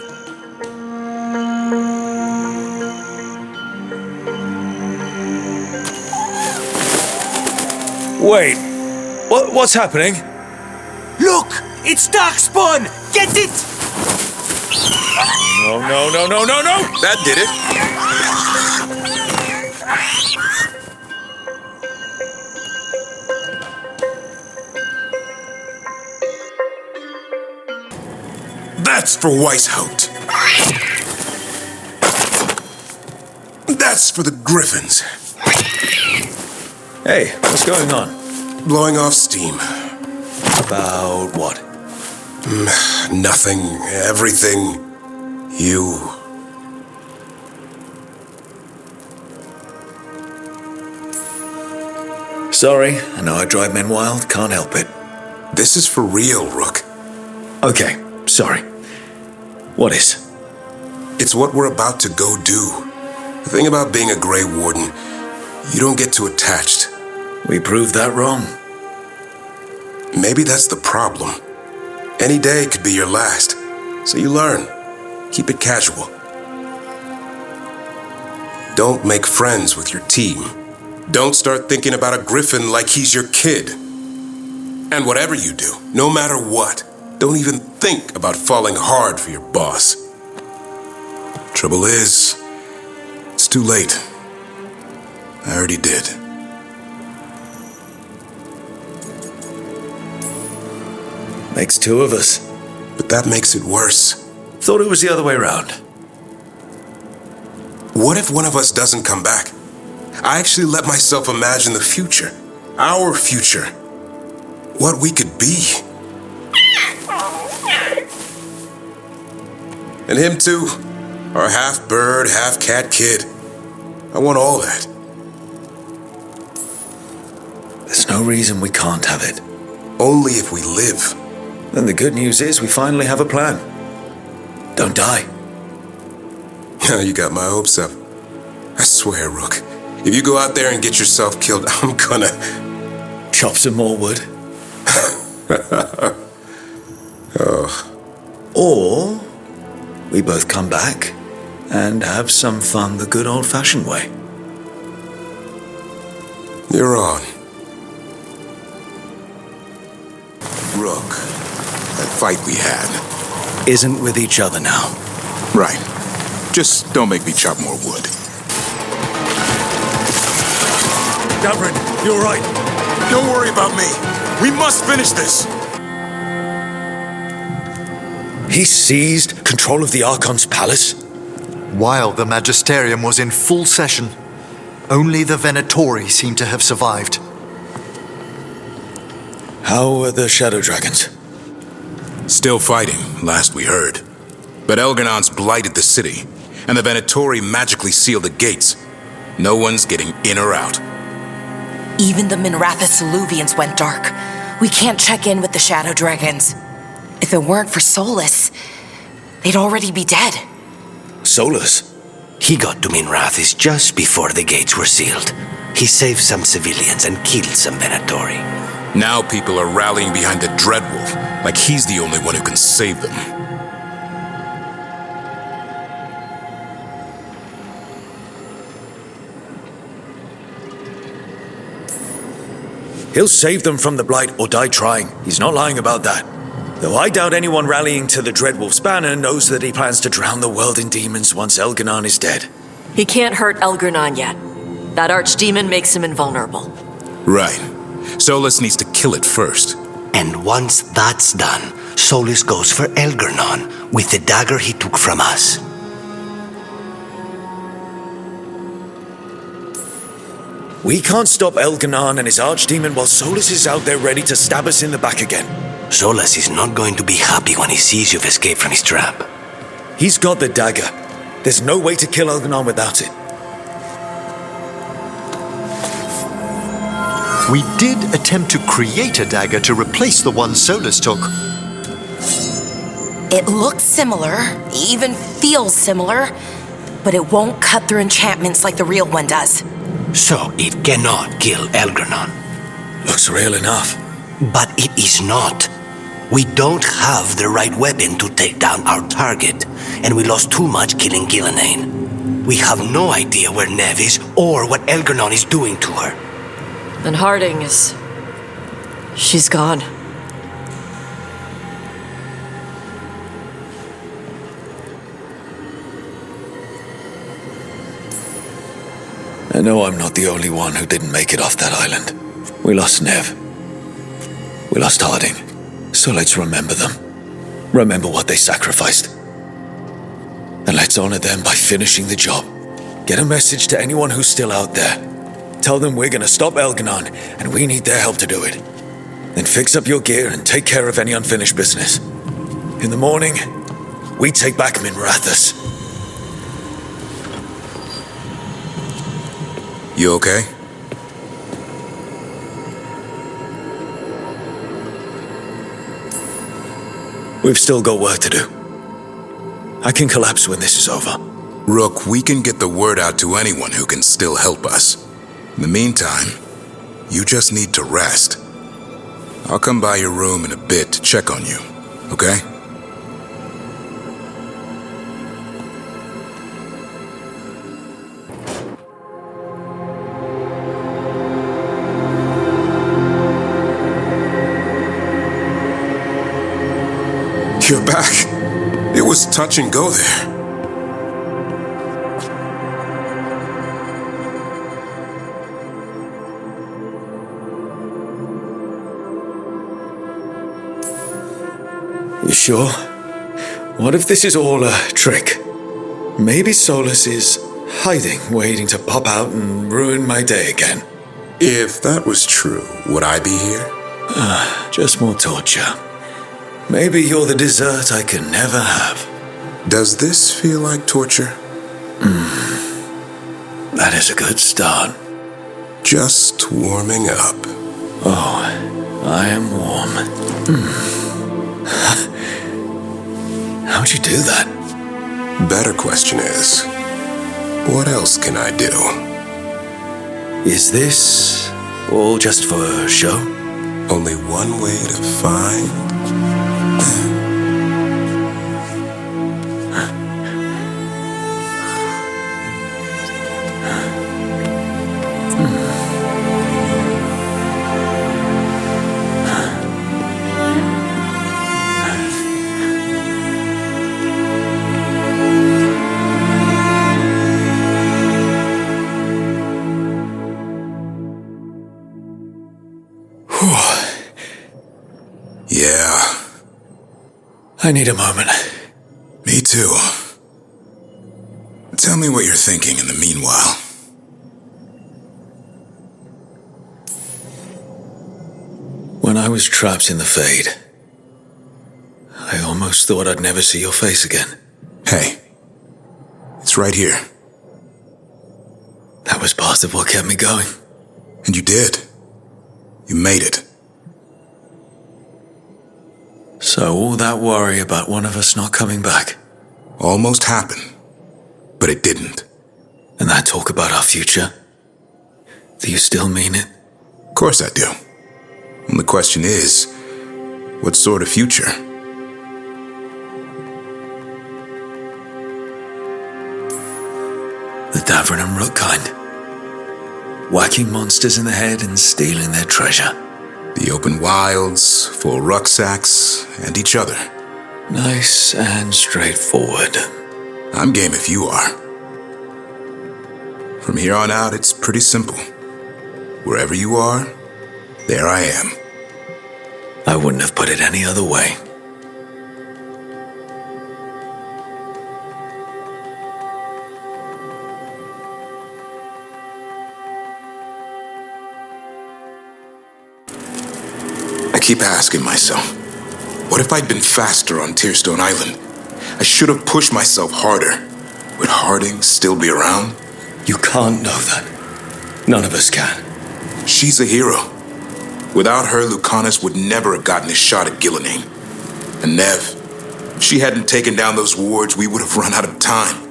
Wait. What's happening? Look! It's Darkspawn! Get it! No, no, no, no, no, no! That did it. That's for Weishaupt. That's for the Griffins. Hey, what's going on? Blowing off steam. About what? Nothing. Everything. You. Sorry, I know I drive men wild. Can't help it. This is for real, Rook. Okay, sorry. What is? It's what we're about to go do. The thing about being a Grey Warden, you don't get too attached. We proved that wrong. Maybe that's the problem. Any day could be your last. So you learn. Keep it casual. Don't make friends with your team. Don't start thinking about a Griffin like he's your kid. And whatever you do, no matter what, don't even think about falling hard for your boss. Trouble is, it's too late. I already did. Makes two of us. But that makes it worse. Thought it was the other way around. What if one of us doesn't come back? I actually let myself imagine the future. Our future. What we could be. And him too. Our half-bird, half-cat kid. I want all that. There's no reason we can't have it. Only if we live. Then the good news is we finally have a plan. Don't die. You got my hopes up. I swear, Rook, if you go out there and get yourself killed, I'm gonna... Chop some more wood. Oh. Or we both come back and have some fun the good old-fashioned way. You're on. Rook, that fight we had... Isn't with each other now. Right. Just don't make me chop more wood. Davrin, you're right. Don't worry about me. We must finish this. He seized control of the Archon's palace? While the Magisterium was in full session, only the Venatori seemed to have survived. How were the Shadow Dragons? Still fighting, last we heard. But Elgarnon's blighted the city, and the Venatori magically sealed the gates. No one's getting in or out. Even the Minrathous Soluvians went dark. We can't check in with the Shadow Dragons. If it weren't for Solus, they'd already be dead. Solus? He got to Minrathous just before the gates were sealed. He saved some civilians and killed some Venatori. Now people are rallying behind the Dreadwolf, like he's the only one who can save them. He'll save them from the Blight or die trying. He's not lying about that. Though I doubt anyone rallying to the Dreadwolf's banner knows that he plans to drown the world in demons once Elgarnon is dead. He can't hurt Elgarnon yet. That archdemon makes him invulnerable. Right. Solus needs to kill it first. And once that's done, Solus goes for Elgarnon with the dagger he took from us. We can't stop Elgarnon and his archdemon while Solus is out there ready to stab us in the back again. Solus is not going to be happy when he sees you've escaped from his trap. He's got the dagger. There's no way to kill Elgarnon without it. We did attempt to create a dagger to replace the one Solus took. It looks similar, even feels similar, but it won't cut through enchantments like the real one does. So it cannot kill Elgarnon. Looks real enough. But it is not. We don't have the right weapon to take down our target, and we lost too much killing Ghilanane. We have no idea where Neve is or what Elgarnon is doing to her. And Harding is... she's gone. I know I'm not the only one who didn't make it off that island. We lost Neve. We lost Harding. So let's remember them. Remember what they sacrificed. And let's honor them by finishing the job. Get a message to anyone who's still out there. Tell them we're gonna stop Elgarnon, and we need their help to do it. Then fix up your gear and take care of any unfinished business. In the morning, we take back Minrathous. You okay? We've still got work to do. I can collapse when this is over. Rook, we can get the word out to anyone who can still help us. In the meantime, you just need to rest. I'll come by your room in a bit to check on you, okay? You're back. It was touch and go there. You sure? What if this is all a trick? Maybe Solus is hiding, waiting to pop out and ruin my day again. If that was true, would I be here? Just more torture. Maybe you're the dessert I can never have. Does this feel like torture? That is a good start. Just warming up. Oh, I am warm. How'd you do that? Better question is, what else can I do? Is this all just for show? Only one way to find... Yeah. I need a moment. Me too. Tell me what you're thinking in the meanwhile. When I was trapped in the Fade, I almost thought I'd never see your face again. Hey, it's right here. That was part of what kept me going. And you did. You made it. So all that worry about one of us not coming back? Almost happened, but it didn't. And that talk about our future? Do you still mean it? Of course I do. And the question is, what sort of future? The Davrin and Rook kind. Whacking monsters in the head and stealing their treasure. The open wilds, full rucksacks, and each other. Nice and straightforward. I'm game if you are. From here on out, it's pretty simple. Wherever you are, there I am. I wouldn't have put it any other way. I keep asking myself, what if I'd been faster on Tearstone Island? I should have pushed myself harder. Would Harding still be around? You can't know that. None of us can. She's a hero. Without her, Lucanus would never have gotten his shot at Gillenane. And Nev, if she hadn't taken down those wards, we would have run out of time.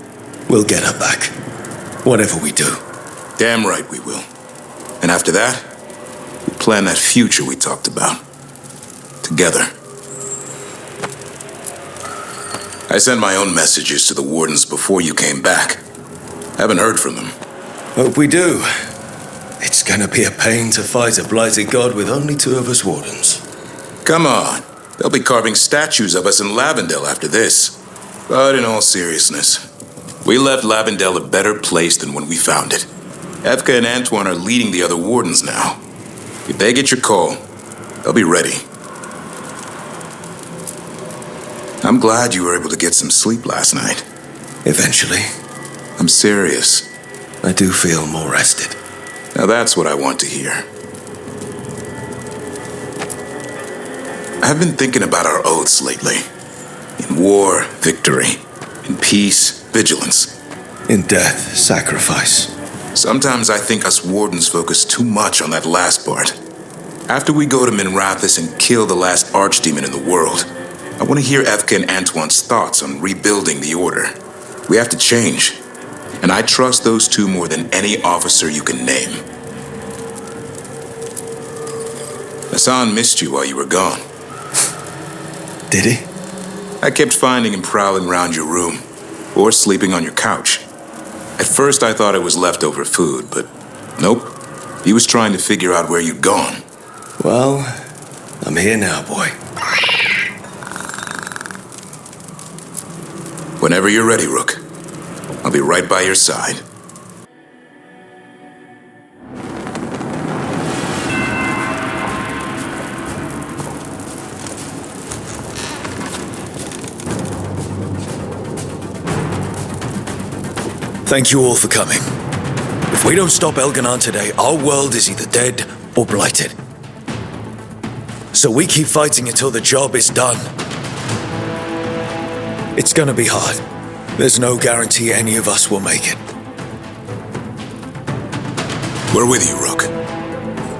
We'll get her back. Whatever we do. Damn right we will. And after that, we plan that future we talked about. Together. I sent my own messages to the wardens before you came back. Haven't heard from them. Hope we do. It's gonna be a pain to fight a blighted god with only 2 of us wardens. Come on. They'll be carving statues of us in Lavendel after this. But in all seriousness, we left Lavendel a better place than when we found it. Evka and Antoine are leading the other wardens now. If they get your call, they'll be ready. I'm glad you were able to get some sleep last night. Eventually. I'm serious. I do feel more rested. Now that's what I want to hear. I've been thinking about our oaths lately. In war, victory. In peace, vigilance. In death, sacrifice. Sometimes I think us wardens focus too much on that last part. After we go to Minrathous and kill the last archdemon in the world, I want to hear Evka and Antoine's thoughts on rebuilding the Order. We have to change. And I trust those 2 more than any officer you can name. Hassan missed you while you were gone. Did he? I kept finding him prowling around your room, or sleeping on your couch. At first I thought it was leftover food, but nope. He was trying to figure out where you'd gone. Well, I'm here now, boy. Whenever you're ready, Rook. I'll be right by your side. Thank you all for coming. If we don't stop Elganon today, our world is either dead or blighted. So we keep fighting until the job is done. It's gonna be hard. There's no guarantee any of us will make it. We're with you, Rook.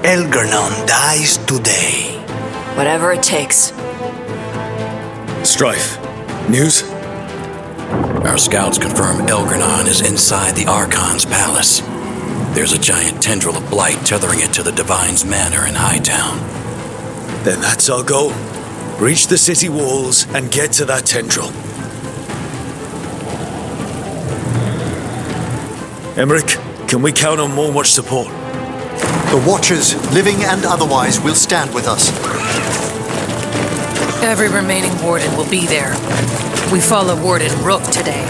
Elganon dies today. Whatever it takes. Strife. News? Our scouts confirm Elganon is inside the Archon's palace. There's a giant tendril of blight tethering it to the Divine's manor in Hightown. Then that's our goal. Reach the city walls and get to that tendril. Emmerich, can we count on more watch support? The Watchers, living and otherwise, will stand with us. Every remaining warden will be there. We follow Warden Rook today.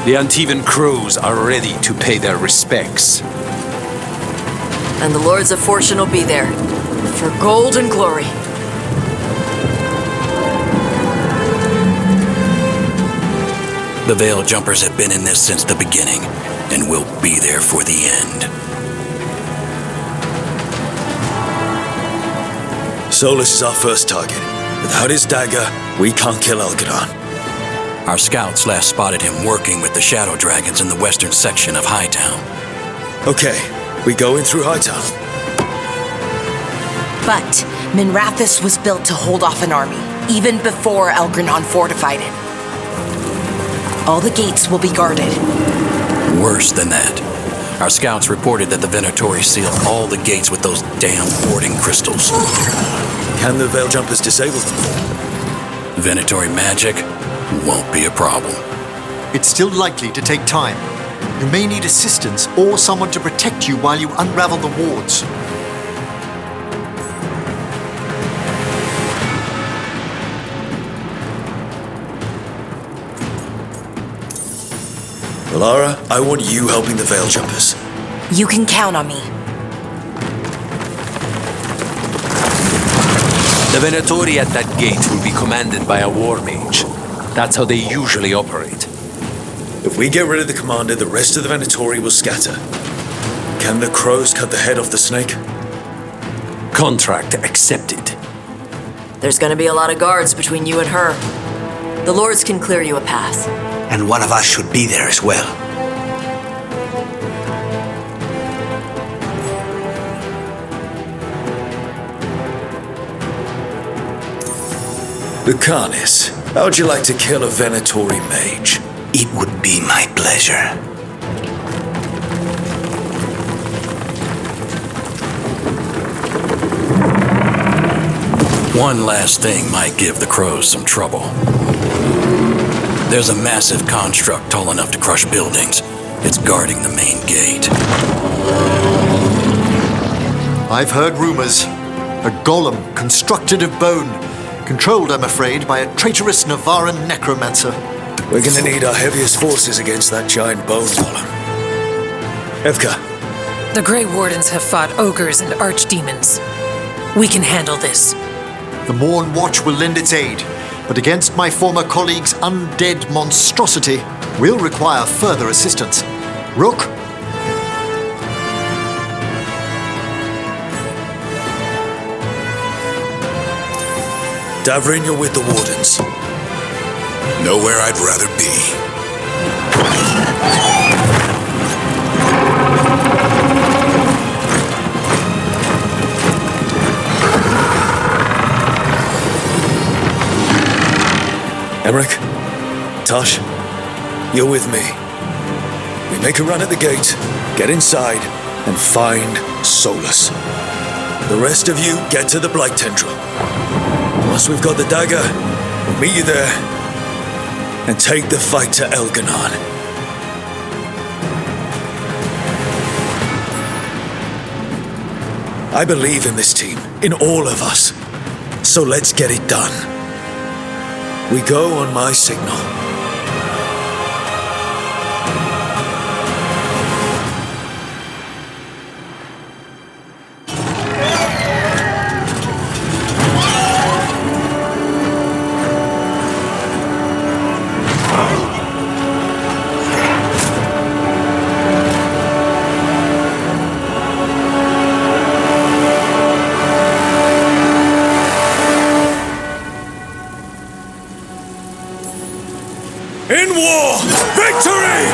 The Antivan crows are ready to pay their respects. And the Lords of Fortune will be there. For gold and glory. The Veil Jumpers have been in this since the beginning, and will be there for the end. Solus is our first target. Without his dagger, we can't kill Elgadon. Our scouts last spotted him working with the shadow dragons in the western section of Hightown. Okay, we go in through Hightown. But Minrathous was built to hold off an army, even before Elgranon fortified it. All the gates will be guarded. Worse than that. Our scouts reported that the Venatori sealed all the gates with those damn warding crystals. Can the Veil Jumpers disable them? Venatori magic won't be a problem. It's still likely to take time. You may need assistance or someone to protect you while you unravel the wards. Lara, I want you helping the Veil Jumpers. You can count on me. The Venatori at that gate will be commanded by a war mage. That's how they usually operate. If we get rid of the commander, the rest of the Venatori will scatter. Can the crows cut the head off the snake? Contract accepted. There's gonna be a lot of guards between you and her. The lords can clear you a path. And one of us should be there as well. Lucanis, how would you like to kill a Venatori mage? It would be my pleasure. One last thing might give the crows some trouble. There's a massive construct tall enough to crush buildings. It's guarding the main gate. I've heard rumors. A golem constructed of bone. Controlled, I'm afraid, by a traitorous Navaran necromancer. We're gonna need our heaviest forces against that giant bone golem. Evka. The Grey Wardens have fought ogres and archdemons. We can handle this. The Morn Watch will lend its aid, but against my former colleague's undead monstrosity, we'll require further assistance. Rook? Davrin, you're with the Wardens. Nowhere I'd rather be. Emmerich, Tosh, you're with me. We make a run at the gate, get inside, and find Solus. The rest of you get to the Blight Tendril. Once we've got the dagger, we'll meet you there and take the fight to Elgadon. I believe in this team, in all of us. So let's get it done. We go on my signal. In war! Victory!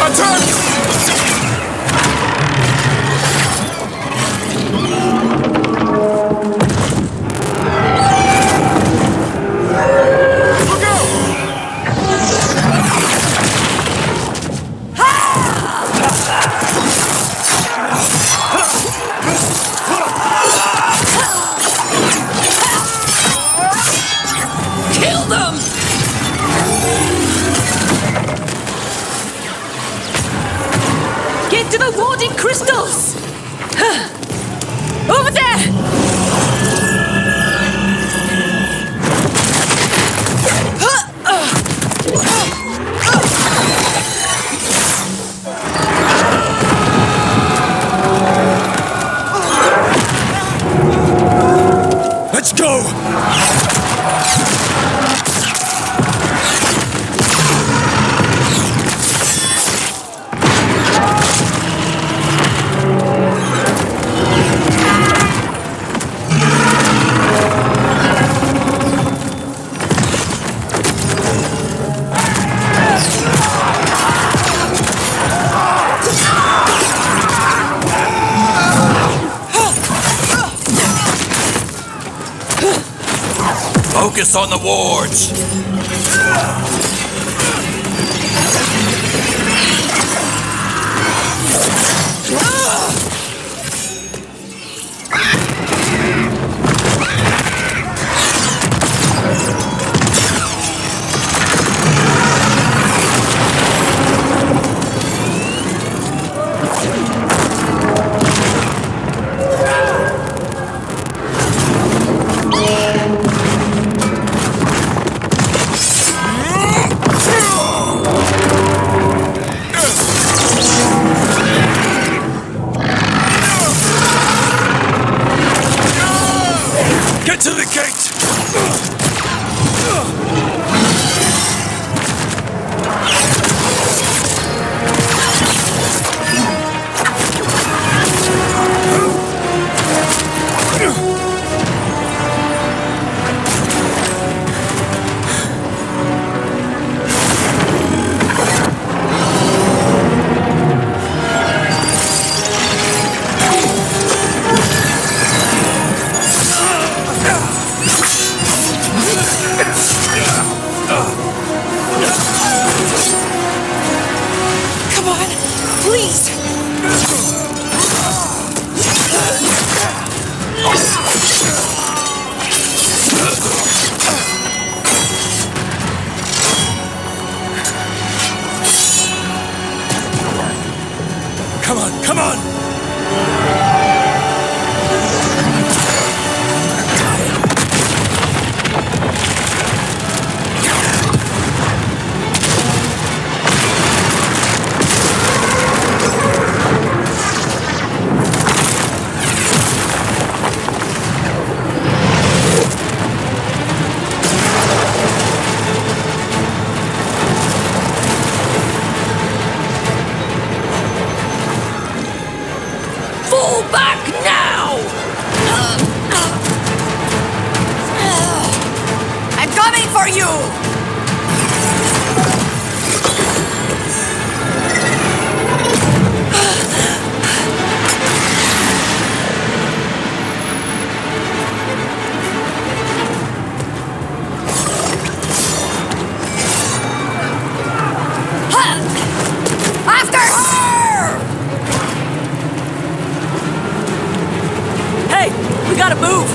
Attack! Kill them! Focus on the wards. Get to the gate! Come on, please. Come on, come on! Fall back now! I'm coming for you! After her! Hey, we gotta move!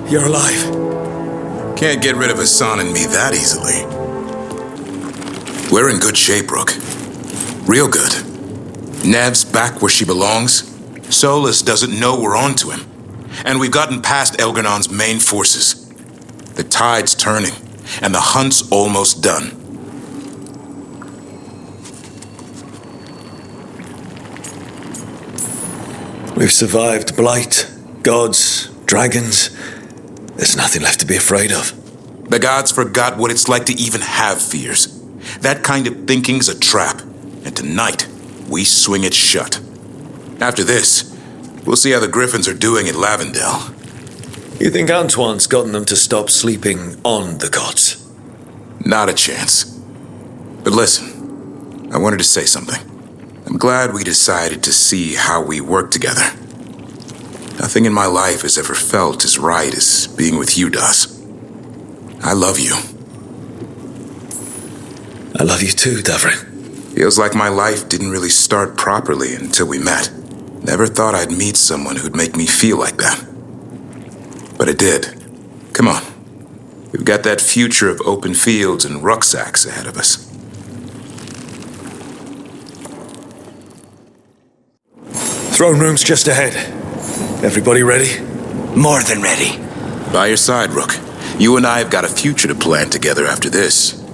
You're alive. Can't get rid of Hassan and me that easily. We're in good shape, Rook. Real good. Nev's back where she belongs. Solus doesn't know we're on to him. And we've gotten past Elgernon's main forces. The tide's turning, and the hunt's almost done. We've survived Blight, gods, dragons. There's nothing left to be afraid of. The gods forgot what it's like to even have fears. That kind of thinking's a trap. And tonight, we swing it shut. After this, we'll see how the Griffins are doing at Lavendel. You think Antoine's gotten them to stop sleeping on the gods? Not a chance. But listen, I wanted to say something. I'm glad we decided to see how we work together. Nothing in my life has ever felt as right as being with you, does. I love you. I love you too, Davrin. Feels like my life didn't really start properly until we met. Never thought I'd meet someone who'd make me feel like that. But it did. Come on. We've got that future of open fields and rucksacks ahead of us. Throne room's just ahead. Everybody ready? More than ready. By your side, Rook. You and I have got a future to plan together after this.